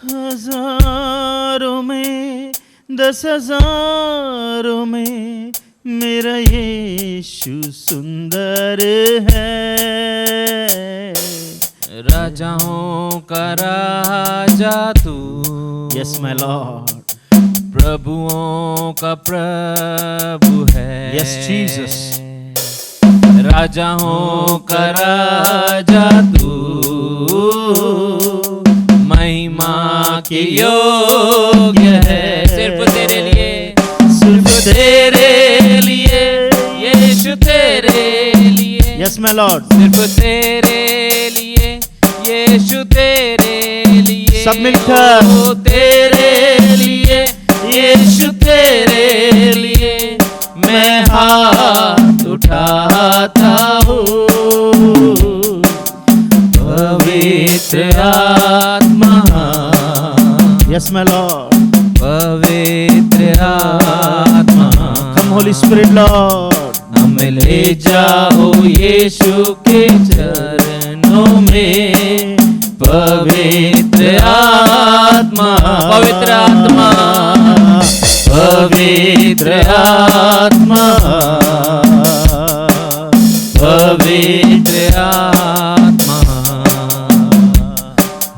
हजारों में, 10,000 में मेरा यीशु सुंदर है। राजाओं का राजा तू, यस माय लॉर्ड, प्रभुओं का प्रभु है। यस जीसस, राजाओं का राजा तू, महिमा के योग्य है। सिर्फ तेरे लिए, सिर्फ तेरे लिए, यीशु तेरे लिए। यस माय लॉर्ड, सिर्फ तेरे लिए, यीशु तेरे लिए। सब मिलकर, ओ तेरे लिए, यीशु तेरे लिए मैं हाथ उठाता हूँ। पवित्र आत्मा, यस माय लॉर्ड, पवित्र आत्मा, कम होली स्पिरिट लॉर्ड, हमें ले जाओ यीशु के चरणों में। पवित्र आत्मा, पवित्र आत्मा, पवित्र आत्मा, पवित्र आत्मा,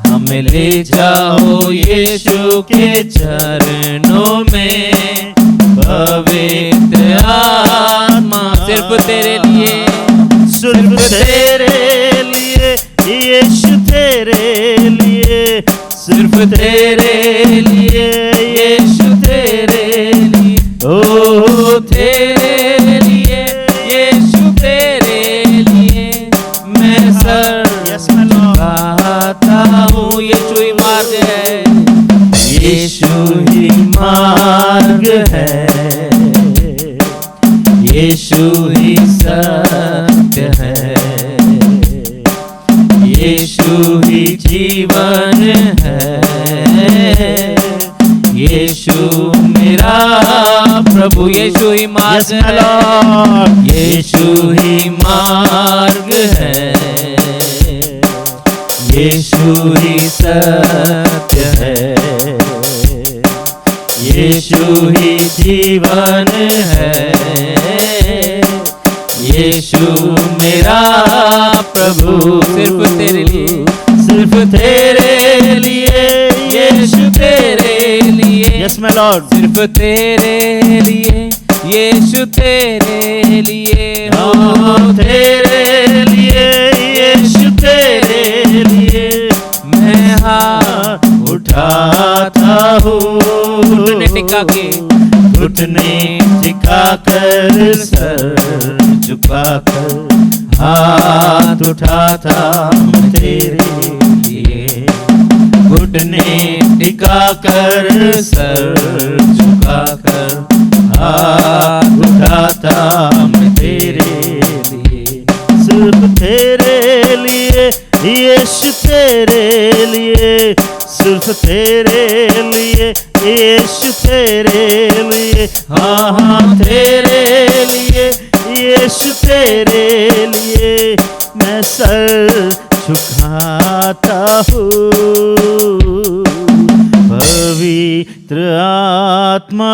हमें ले जाओ यीशु के चरणों में। पवित्र आत्मा, सिर्फ तेरे लिए, सिर्फ तेरे लिए, यीशु तेरे लिए, सिर्फ तेरे लिए, यीशु तेरे लिए। ओ तेरे लिए, यीशु तेरे लिए मैं सर झुकाता हूँ। यीशु ही मार्ग है, यीशु ही मार्ग है, यीशु ही सत्य है, यीशु ही जीवन है। यीशु मेरा प्रभु, यीशु ही मार्ग है, यीशु ही मार्ग है, यीशु ही सत्य है, यीशु ही जीवन है। यीशु मेरा प्रभु, सिर्फ तेरे लिए, सिर्फ तेरे लिए, यीशु तेरे लिए। यस माय लॉर्ड, सिर्फ तेरे लिए, यीशु तेरे लिए। हो तेरे लिए, यीशु तेरे लिए मैं हाथ उठाता हूँ। घुटने टिका के, घुटने टिका कर, सर झुका कर, हाथ उठाता मैं तेरे लिए। घुटने टिका कर, सर झुका कर, हाथ उठाता मैं तेरे लिए। सिर्फ तेरे लिए, यीशु तेरे लिए, सिर्फ तेरे लिए, यीशु तेरे लिए। हाँ हाँ तेरे लिए, यीशु तेरे लिए मैं सर झुकाता हूँ। पवित्र आत्मा,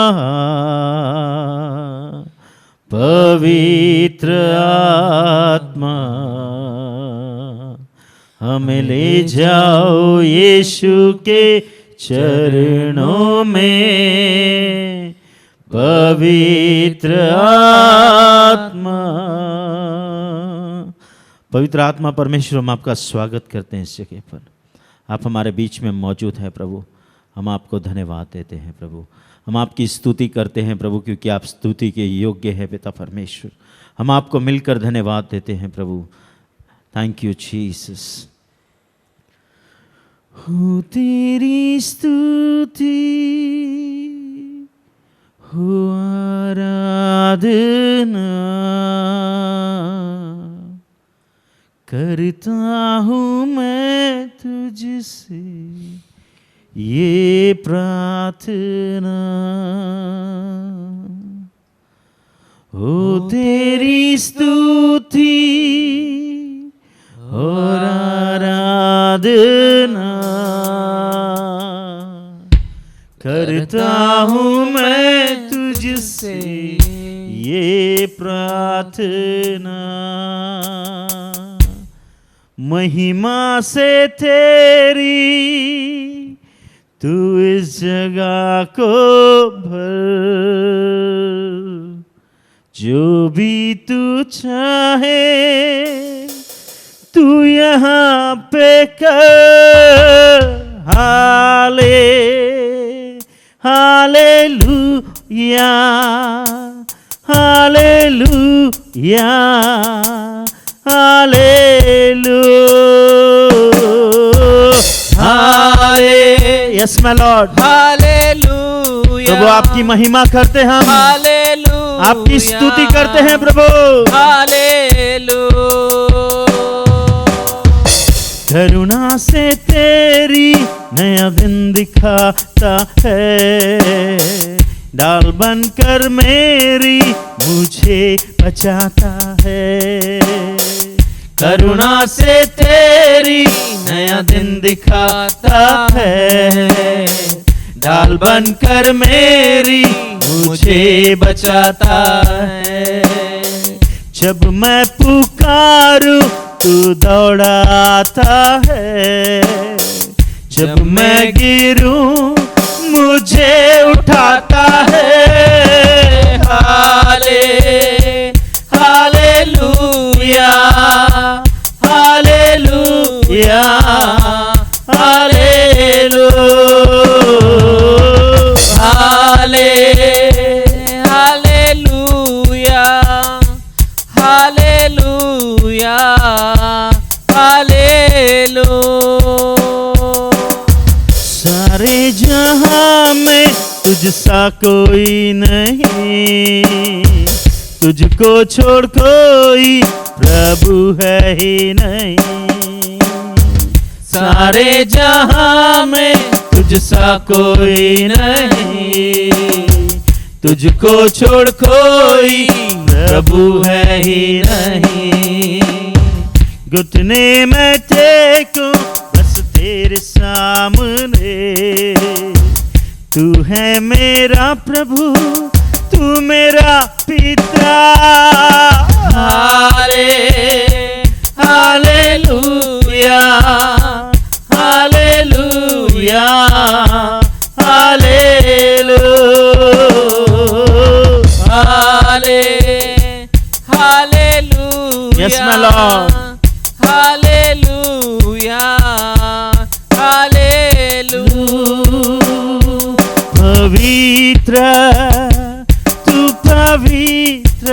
पवित्र आत्मा, हमें ले जाओ यीशु के चरणों में। पवित्र आत्मा। पवित्र आत्मा परमेश्वर, हम आपका स्वागत करते हैं इस जगह पर। आप हमारे बीच में मौजूद हैं प्रभु। हम आपको धन्यवाद देते हैं प्रभु। हम आपकी स्तुति करते हैं प्रभु, क्योंकि आप स्तुति के योग्य हैं पिता परमेश्वर। हम आपको मिलकर धन्यवाद देते हैं प्रभु। Thank you Jesus. हो तेरी स्तुति, हो आराधना करता हूँ मैं तुझसे ये प्रार्थना। हो तेरी स्तुति और आराधना करता हूँ मैं तुझसे ये प्रार्थना। महिमा से तेरी तू इस जगह को भर, जो भी तू चाहे तू यहाँ पे कर। हालेलुया, हालेलुया, हालेलुया। यस माय लॉर्ड, हालेलुया। प्रभु आपकी महिमा करते हैं हम, हालेलुया। आपकी स्तुति करते हैं प्रभु। हालेलुया। करुणा से तेरी नया दिन दिखाता है, डाल बनकर मेरी मुझे बचाता है। करुणा से तेरी नया दिन दिखाता है, डाल बनकर मेरी मुझे बचाता है। जब मैं पुकारूं तू दौड़ाता है, जब मैं गिरूं मुझे उठाता है। हालेलुया, हालेलुया, हालेलुया, हालेलुया, हालेलुया, हालेलुया। सारे जहां में तुझसा कोई नहीं, तुझको छोड़ कोई प्रभु है ही नहीं। सारे जहां में तुझसा कोई नहीं, तुझको छोड़ कोई प्रभु है ही नहीं। घुटने में टेकूं बस तेरे सामने, तू है मेरा प्रभु, तू मेरा पिता। हालेलुया, हालेलुया, हालेलुया, hallelujah. Yes, my Lord. Hallelujah, hallelujah. पवित्र, तू पवित्र,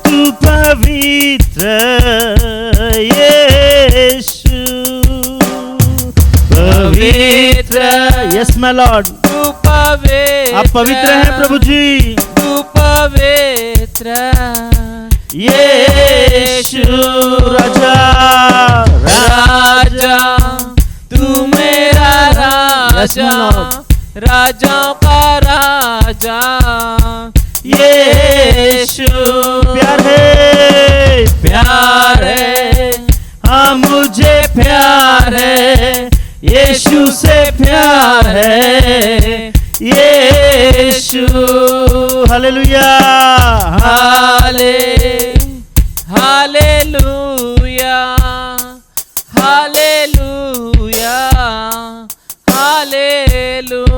तू पवित्र यीशु। पवित्र, यस माय लॉर्ड, तू पवित्र। आप पवित्र हैं प्रभु जी। तू पवित्र यीशु राजा, राजा, तू मेरा राजा, राजाओं का राजा। यीशु प्यार है, प्यार है, हाँ मुझे प्यार है, यीशु से प्यार है। यीशु हालेलुया, हालेलुया, हालेलुया, हालेलुया।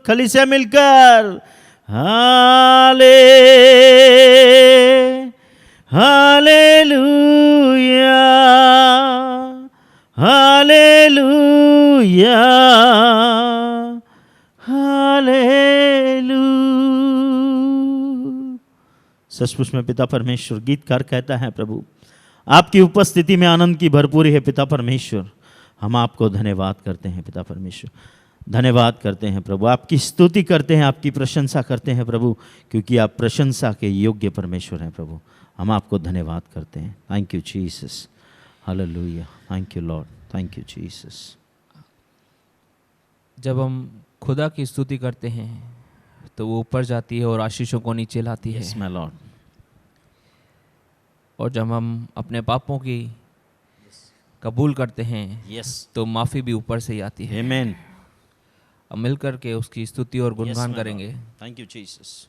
कलीसिया मिलकर हालेलुया हालेलुया हालेलुया। सचमुच में पिता परमेश्वर, गीतकार कहता है, प्रभु आपकी उपस्थिति में आनंद की भरपूरी है। पिता परमेश्वर, हम आपको धन्यवाद करते हैं। पिता परमेश्वर, धन्यवाद करते हैं प्रभु, आपकी स्तुति करते हैं, आपकी प्रशंसा करते हैं प्रभु, क्योंकि आप प्रशंसा के योग्य परमेश्वर हैं प्रभु। हम आपको धन्यवाद करते हैं। Thank you Jesus, hallelujah, thank you Lord, thank you Jesus. जब हम खुदा की स्तुति करते हैं तो वो ऊपर जाती है और आशीषों को नीचे लाती है। Yes my Lord. और जब हम अपने पापों की कबूल करते हैं यस, तो माफ़ी भी ऊपर से ही आती है। आमेन। अब मिल करके उसकी स्तुति और गुणगान करेंगे। Thank you Jesus.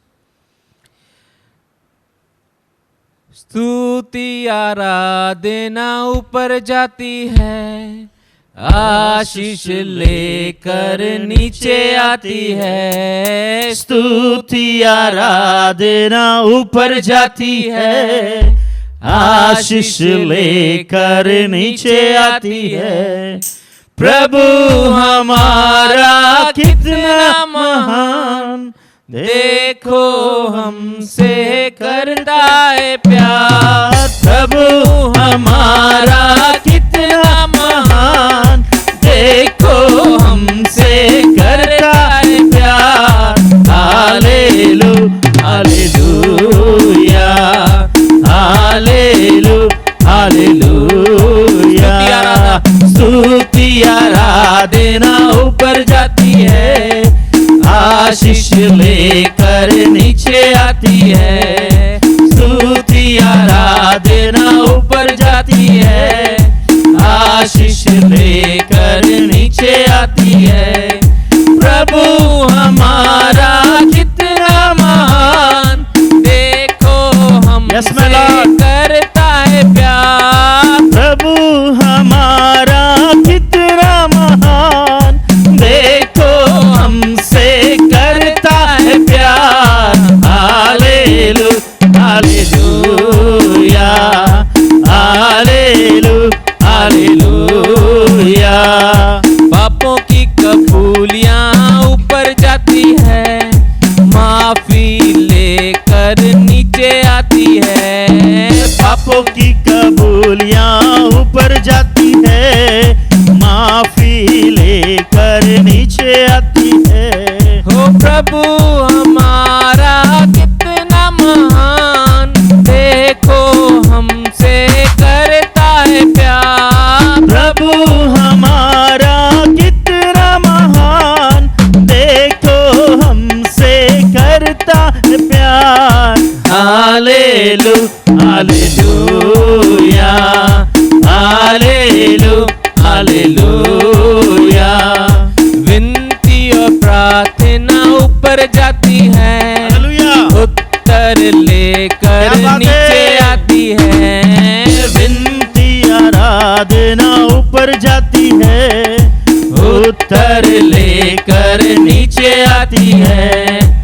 स्तुति आराधना ऊपर जाती है, आशीष लेकर नीचे आती है। स्तुति आराधना ऊपर जाती है, आशीष लेकर नीचे आती है। प्रभु हमारा कितना महान, देखो हमसे करता है प्यार। प्रभु हमारा कितना महान, देखो हमसे करता है प्यार। हालेलु हालेलुया हालेलु हालेलुया। स्तुति आराधना ऊपर जाती है, आशीष लेकर नीचे आती है। स्तुति आराधना ऊपर जाती है, आशीष लेकर नीचे आती है। प्रभु हमारा कितना महान, देखो हमसे करता है प्यार। प्रभु हमारा कितना महान, देखो हमसे करता है प्यार। हालेलु हालेलुया हालेलु हालेलुया। पापों की कबूलियां ऊपर जाती है, माफी लेकर नीचे आती है। पापों की कबूलियां ऊपर जाती है, माफी लेकर नीचे आती है। हो प्रभु हमारा कितना महान, देखो हमसे करता है प्यार। प्रभु हमारा कितना महान, देखो हमसे करता है प्यार। हालेलु हालेलुया हालेलु हालेलुया। विनती और प्रार्थना ऊपर जाती है, उत्तर लेकर नीचे आती है। विनती आराधना ऊपर जाती है, उत्तर लेकर नीचे आती है।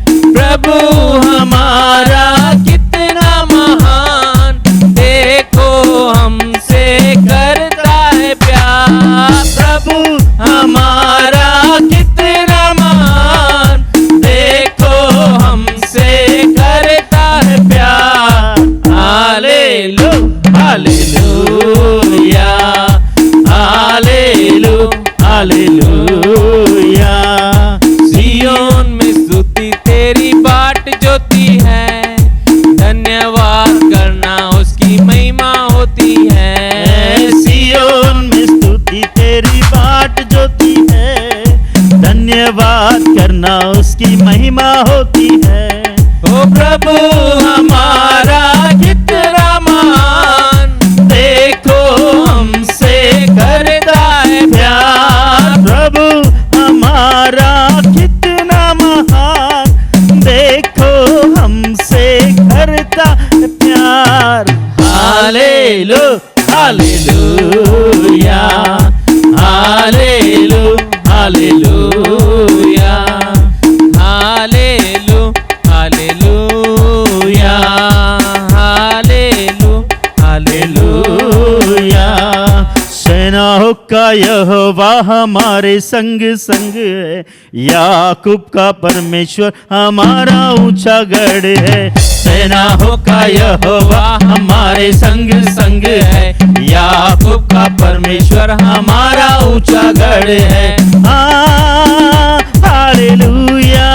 प्रभु हमारा कितना महान, देखो हमसे करता है प्यार। प्रभु हमारा कितना महान, देखो हमसे करता है प्यार। हालेलु हालेलुया हालेलु हालेलुया। सियोन में स्तुति तेरी बाट जोती है, धन्यवाद करना उसकी महिमा होती है। सियोन में स्तुति तेरी बाट जोती है, धन्यवाद करना उसकी महिमा होती है। ओ प्रभु हमारा कितना महान, देखो हमसे करता है प्यार। प्रभु हमारा कितना महान, देखो हमसे करता है प्यार। हालेलु हालेलुया हालेलु हालेलुया का यहोवा हमारे संग संग है, याकूब का परमेश्वर हमारा ऊंचा गढ़ है। सेनाओं का यहोवा हमारे संग संग है, याकूब का परमेश्वर हमारा ऊंचा गढ़ है। हालेलुया,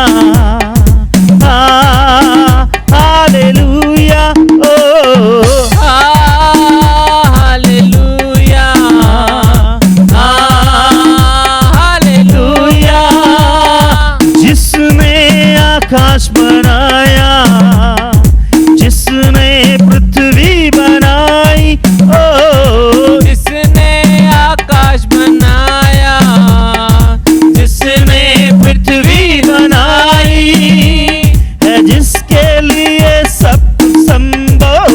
हालेलुया, ओ हालेलुया, हालेलुया। जिसने आकाश बनाया, जिसने पृथ्वी बनाई, ओ जिसने आकाश बनाया, जिसने पृथ्वी बनाई है, जिसके लिए सब कुछ संभव,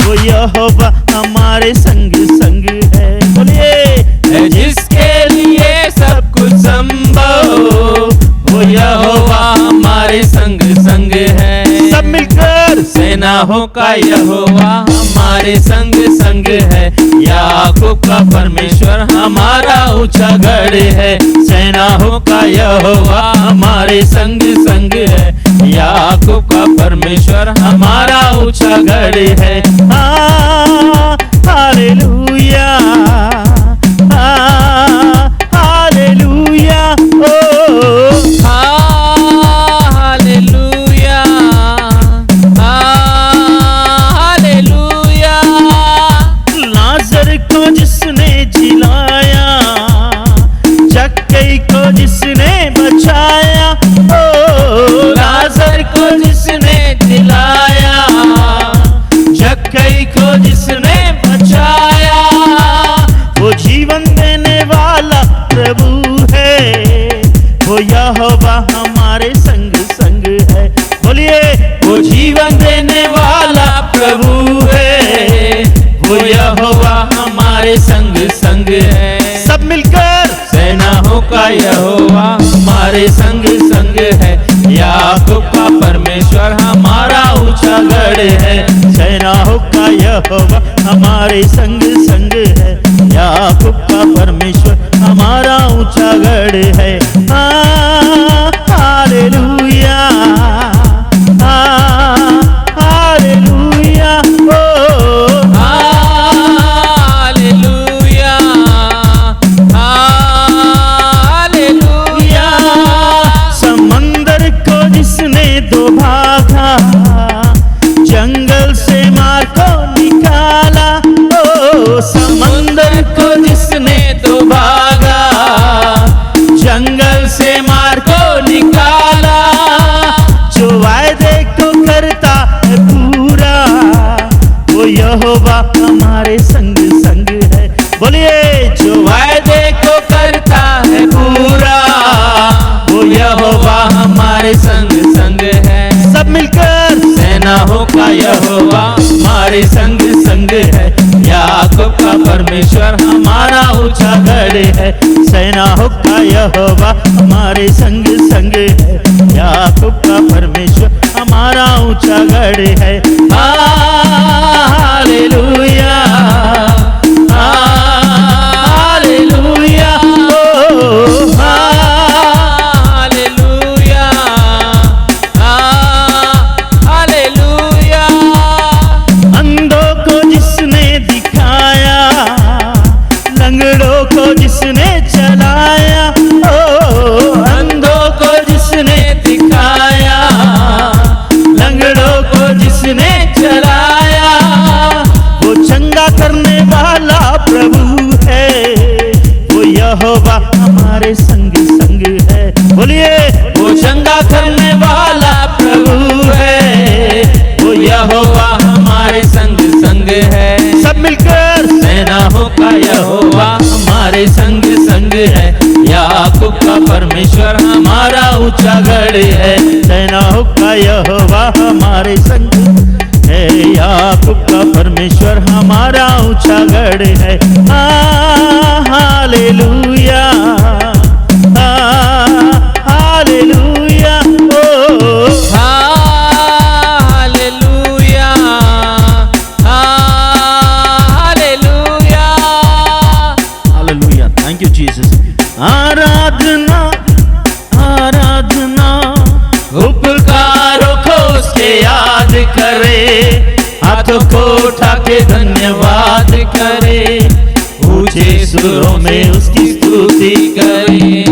वो यहोवा हमारे संग संग है। बोलिए, है जिसके लिए सब कुछ संभव, वो यहोवा हमारे संग संग है। सब मिलकर सेनाओं का यहोवा हमारे संग संग है, याकूब का परमेश्वर हमारा ऊंचा गढ़ है। सेनाओं का यहोवा हमारे संग संग है, याकूब का परमेश्वर हमारा ऊंचा गढ़ है। हालेलुया, हालेलुया, ओ हालेलुया, हालेलुया। लाजर को जिसने जिलाया, जक्कई को जिसने बचाया, ओ लाजर को जिसने दिलाया, जक्कई को जिसने बचाया, वो जीवन देने वाला प्रभु है, वो यहोवा हमारे संग संग है। बोलिए, वो जीवन देने वाला प्रभु है, वो यहोवा हमारे संग संग है। सब मिलकर सेनाओं का यहोवा हमारे संग संग है, याकूब का परमेश्वर हमारा ऊंचा गढ़ है। सेनाओं का यहोवा हमारे संग संग है, याकूब का परमेश्वर हमारा ऊंचा गढ़ है। हालेलुया, हालेलुया, ओ हालेलुया, हालेलुया। समंदर को जिसने दो भागा, जंगल से मार को निकाला, ओ समंदर को जिसने तो भागा, जंगल से मार को निकाला, जो वायदे को करता है पूरा, वो यहोवा हमारे संग संग है। बोलिए, जो वायदे को करता है पूरा, वो यहोवा हमारे संग संग है। सब मिलकर सेनाओं का यहोवा हमारे संग संग है, याकूब का परमेश्वर हमारा ऊंचा गढ़ है। सेनाओं का यहोवा हमारे संग संग है, याकूब का परमेश्वर हमारा ऊंचा गढ़ है। हालेलुया, हालेलुया, ओ हालेलुया, हालेलुया। अंधों को जिसने दिखाया, लंगड़ों को जिसने चलाया, ओ अंधों को जिसने दिखाया, लंगड़ों को जिसने चलाया, वो चंगा करने वाला प्रभु है, वो यहोवा हमारे संग संग है। बोलिए, वो चंगा करने वाला प्रभु है, वो यहोवा हमारे संग संग है। सब मिलकर सेनाओं का यहोवा हमारे संग संग है, याकूब का परमेश्वर हमारा ऊंचा गढ़ है। सेनाओं का यहोवा हमारे संग है, याकूब का परमेश्वर हमारा ऊंचा गढ़ है। हालेलुया, हालेलुया, ओ हालेलुया, हालेलुया, आराधना आराधना, उपकारों को उसके याद करे, हाथों को उठा के धन्यवाद करे, ऊंचे सुरों में उसकी स्तुति करे।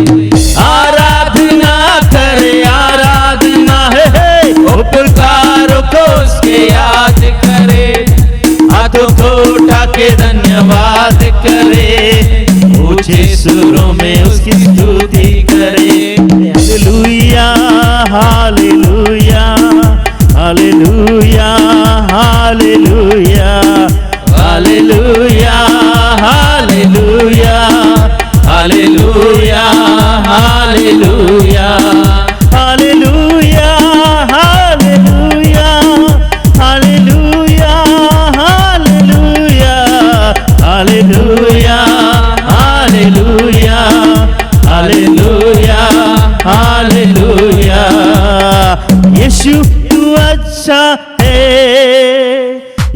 आराधना करे, आराधना है, उपकारों को उसके याद करे, हाथों को उठा के धन्यवाद करे, ऊंचे सुरों में उसकी स्तुति करे। हालेलुया हालेलुया हालेलुया हालेलुया हालेलुया हालेलुया हालेलुया हालेलुया हालेलुया हालेलुया हालेलुया हालेलुया हालेलुया हालेलुया हालेलुया। यीशु तू अच्छा है,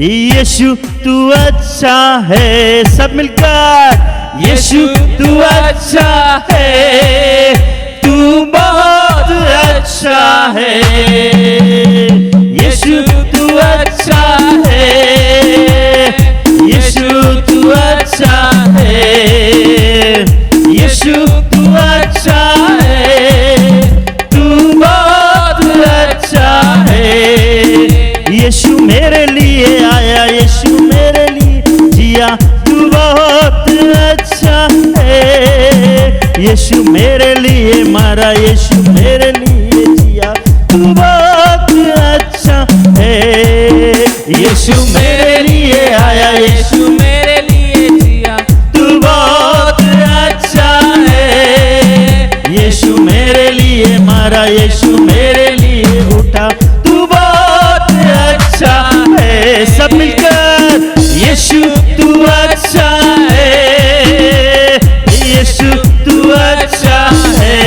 यीशु तू अच्छा है, सब मिलकर यीशु तू अच्छा है, तू बहुत अच्छा है। यीशु तू अच्छा है, यीशु तू अच्छा है, यीशु तू अच्छा है, तू बहुत अच्छा है। यीशु मेरे लिए आया, यीशु मेरे लिए जिया, तू बहुत अच्छा है। यीशु मेरे लिए मरा, यीशु मेरे लिए जिया, तू बहुत अच्छा है। यीशु मेरे लिए आया, यीशु मेरे लिए जिया, तू बहुत अच्छा है। यीशु मेरे लिए मरा, यीशु मेरे लिए उठा, तू बहुत अच्छा है। सब मिलकर यीशु तू अच्छा है, यीशु तू अच्छा है,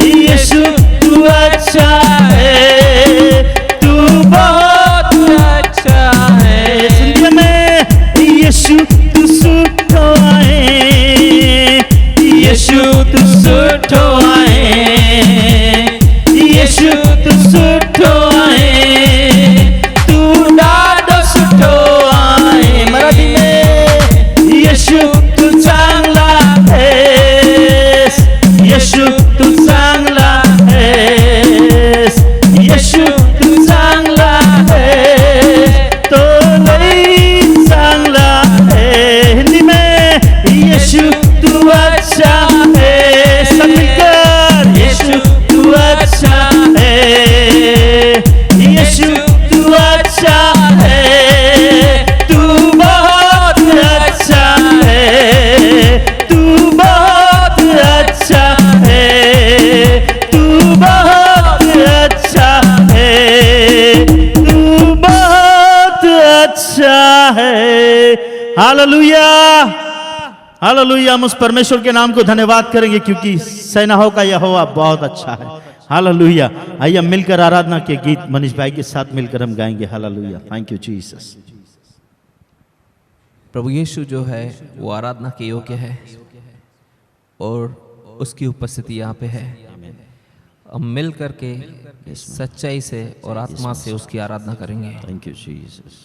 यीशु तू अच्छा है, तू बहुत अच्छा है। जिंदगी में यीशु तू सुठो आए, यीशु तू सुठो आए, यीशु तू सुठो आए, तू ॾाढो सुठो आए। मराठी में यीशु तू चांगला आहेस, यीशु तू चांगला आहेस, यीशु तू चांगला आहेस, तो लई चांगला है। हिंदी में यीशु तू अच्छा है। सब मिलकर यीशु तू अच्छा है, यीशु तू अच्छा है, तू बहुत अच्छा है, तू बहुत अच्छा है, तू बहुत अच्छा है, तू बहुत अच्छा है। Hallelujah hallelujah. हम उस परमेश्वर के नाम को धन्यवाद करेंगे क्योंकि सेनाओं का यहोवा बहुत अच्छा है। हालेलुया। आइए हम मिलकर आराधना के गीत मनीष भाई के साथ मिलकर हम गाएंगे। हालेलुया। Thank you Jesus. प्रभु यीशु जो है वो आराधना के योग्य है और उसकी उपस्थिति यहाँ पे है। हम मिल करके सच्चाई से और आत्मा से उसकी आराधना करेंगे। Thank you Jesus.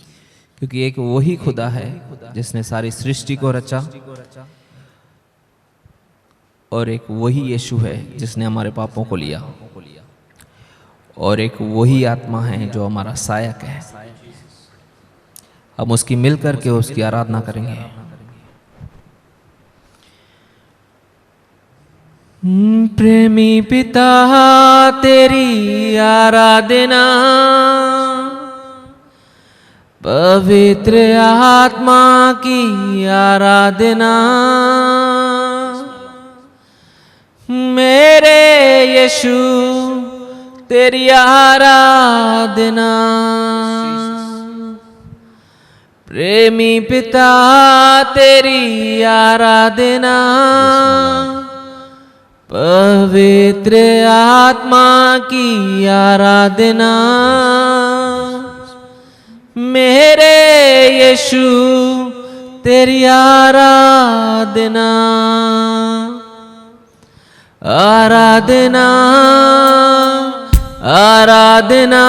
क्योंकि एक वही खुदा है जिसने सारी सृष्टि को रचा और एक वही यीशु है जिसने हमारे पापों को लिया और एक वही आत्मा है जो हमारा सहायक है। हम उसकी मिल करके उसकी आराधना करेंगे। प्रेमी पिता तेरी आराधना, पवित्र आत्मा की आराधना, मेरे यीशु तेरी आराधना। प्रेमी पिता तेरी आराधना, पवित्र आत्मा की आराधना, मेरे यीशु तेरी आराधना। आराधना आराधना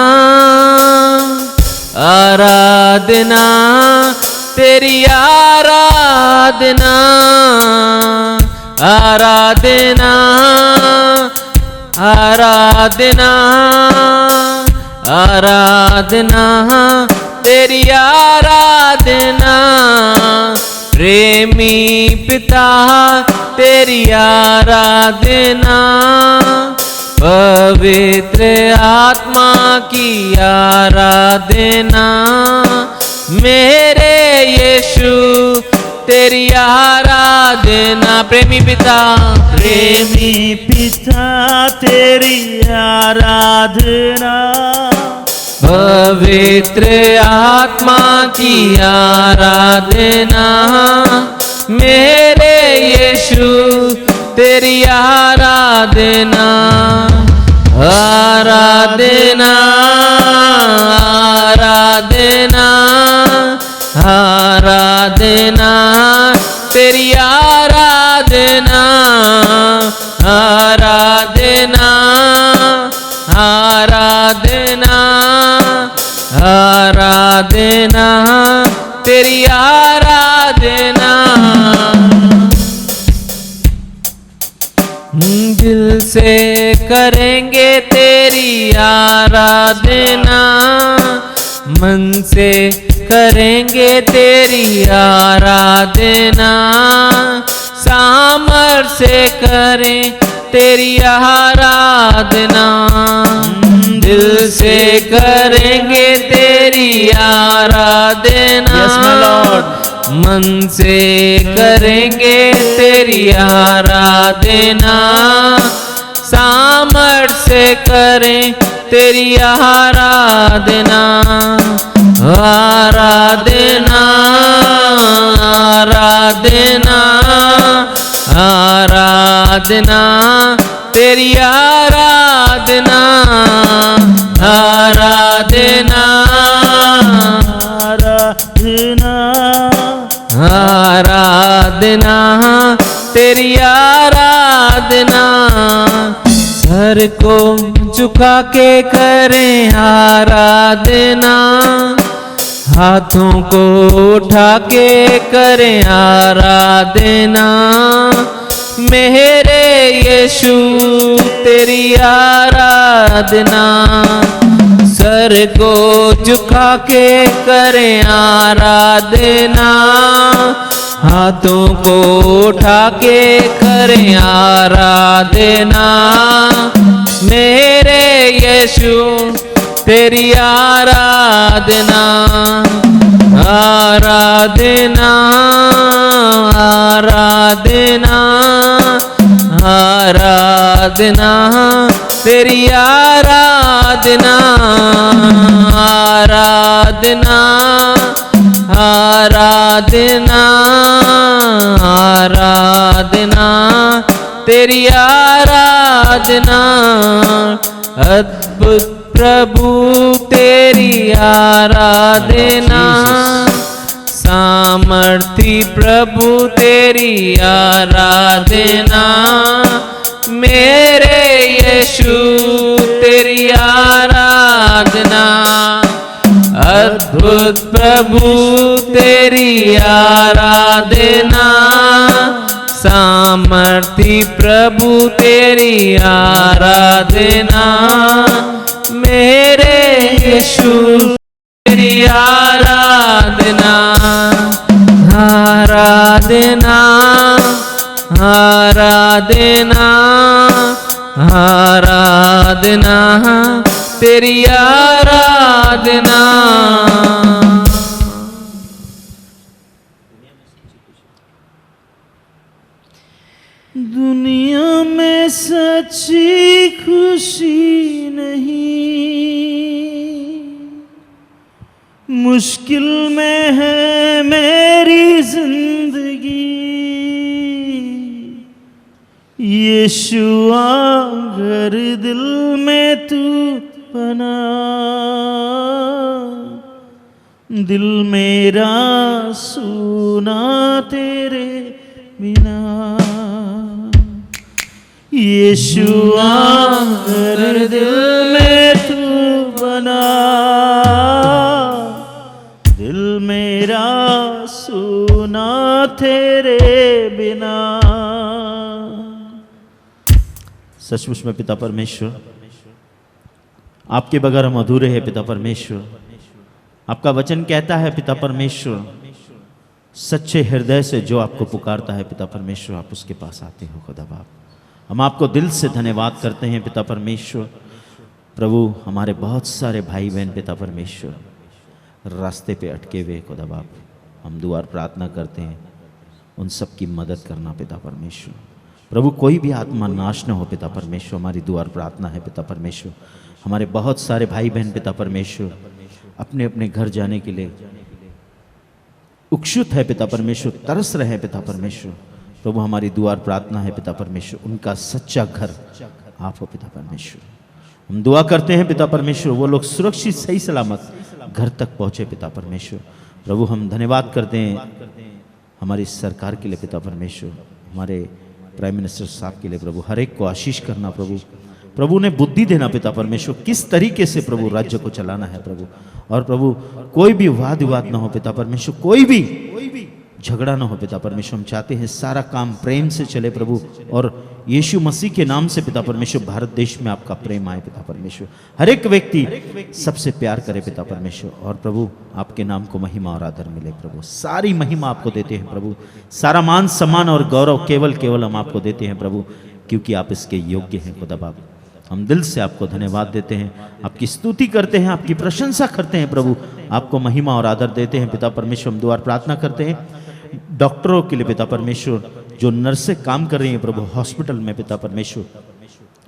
आराधना तेरी आराधना आराधना आराधना आराधना तेरी आराधना प्रेमी पिता तेरी आराधना पवित्र आत्मा की आराधना मेरे यीशु तेरी आराधना प्रेमी पिता तेरी आराधना पवित्र आत्मा की आराधना मेरे यीशु तेरी आराधना आराधना आराधना आराधना तेरी आराधना आराधना आराधना आराधना तेरी आराधना दिल से करेंगे तेरी आराधना मन से करेंगे तेरी आराधना सामर्थ से करें तेरी आराधना दिल से करेंगे तेरी आराधना Yes, my Lord. मन से करेंगे तेरी आराधना सामर्थ से करें तेरी आराधना आराधना आराधना आराधना तेरी आराधना आराधना आराधना आराधना तेरी आराधना सर को झुका के करें आराधना हाथों को उठा के करें आराधना मेरे यीशु तेरी आराधना सर को झुका के करें आराधना हाथों को उठा के करें आराधना मेरे यीशु तेरी आराधना आराधना आराधना आराधना तेरी आराधना आराधना आराधना आराधना तेरी आराधना अद्भुत प्रभु तेरी आराधना सामर्थी प्रभु तेरी आराधना मेरे यीशु तेरी आराधना अद्भुत प्रभु तेरी आराधना सामर्थी प्रभु तेरी आराधना मेरे यीशु तेरी आराधना आराधना आराधना आराधना तेरी आराधना दुनिया में सच्ची खुशी नहीं मुश्किल में है मेरी जिंदगी यीशुआ अगर दिल में तू बना दिल मेरा सूना तेरे बिना यीशुआ मेरे दिल में तू बना, दिल मेरा सुना तेरे बिना। सचमुच में पिता परमेश्वर, आपके बगैर हम अधूरे हैं पिता परमेश्वर। आपका वचन कहता है पिता परमेश्वर, सच्चे हृदय से जो आपको पुकारता है पिता परमेश्वर, आप उसके पास आते हो खुदा बाप। हम आपको दिल से धन्यवाद करते हैं पिता परमेश्वर। प्रभु, हमारे बहुत सारे भाई बहन पिता परमेश्वर रास्ते पे अटके हुए खुदा बाप, हम दुआ प्रार्थना करते हैं उन सब की मदद करना पिता परमेश्वर। प्रभु, कोई भी आत्मा नाश न हो पिता परमेश्वर, हमारी दुआ प्रार्थना है पिता परमेश्वर। हमारे बहुत सारे भाई बहन पिता परमेश्वर अपने अपने घर जाने के लिए उत्सुक है पिता परमेश्वर, तरस रहे हैं पिता परमेश्वर। प्रभु, हमारी दुआ प्रार्थना है पिता परमेश्वर, उनका सच्चा घर आप हो पिता परमेश्वर। हम दुआ करते हैं पिता परमेश्वर, वो लोग सुरक्षित सही सलामत घर तक पहुंचे पिता परमेश्वर। प्रभु, हम धन्यवाद करते हैं हमारी सरकार के लिए पिता परमेश्वर, हमारे प्राइम मिनिस्टर साहब के लिए प्रभु, हर एक को आशीष करना प्रभु। प्रभु ने बुद्धि देना पिता परमेश्वर, किस तरीके से प्रभु राज्य को चलाना है प्रभु। और प्रभु, कोई भी वाद विवाद ना हो पिता परमेश्वर, कोई भी झगड़ा ना हो पिता परमेश्वर। हम चाहते हैं सारा काम प्रेम से चले प्रभु, और यीशु मसीह के नाम से पिता परमेश्वर भारत देश में आपका प्रेम आए पिता परमेश्वर। हर एक व्यक्ति सबसे प्यार करे पिता परमेश्वर, और प्रभु आपके नाम को महिमा और आदर मिले प्रभु। सारी महिमा आपको देते हैं प्रभु, सारा मान सम्मान और गौरव केवल हम आपको देते हैं प्रभु, क्योंकि आप इसके योग्य हैं खुदा बाप। हम दिल से आपको धन्यवाद देते हैं, आपकी स्तुति करते हैं, आपकी प्रशंसा करते हैं प्रभु, आपको महिमा और आदर देते हैं पिता परमेश्वर। हम दुआ प्रार्थना करते हैं डॉक्टरों के लिए पिता परमेश्वर, जो नर्सें काम कर रही हैं प्रभु हॉस्पिटल में पिता परमेश्वर।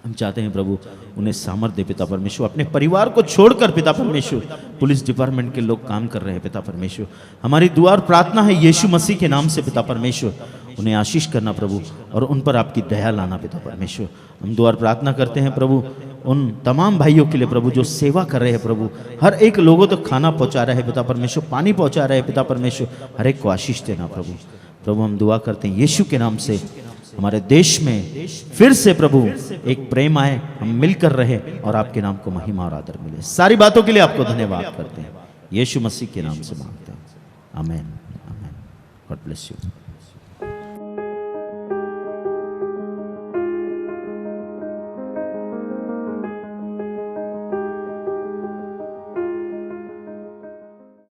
हम चाहते हैं प्रभु उन्हें सामर्थ्य दे पिता परमेश्वर। अपने परिवार को छोड़कर पिता परमेश्वर पुलिस डिपार्टमेंट के लोग काम कर रहे हैं पिता परमेश्वर। हमारी दुआ और प्रार्थना है यीशु मसीह के नाम से पिता परमेश्वर, उन्हें आशीष करना प्रभु, और उन पर आपकी दया लाना पिता परमेश्वर। हम दुआ और प्रार्थना करते हैं प्रभु उन तमाम भाइयों के लिए प्रभु जो सेवा कर रहे हैं प्रभु, हर एक लोगों तक खाना पहुंचा रहे हैं पिता परमेश्वर, पानी पहुंचा रहे हैं पिता परमेश्वर, हर एक को आशीष देना प्रभु। प्रभु, हम दुआ करते हैं यीशु के नाम से हमारे देश में फिर से प्रभु एक प्रेम आए, हम मिलकर रहे और आपके नाम को महिमा और आदर मिले। सारी बातों के लिए आपको धन्यवाद करते हैं, यीशु मसीह के नाम से मांगते हैं, आमीन आमीन। God bless you.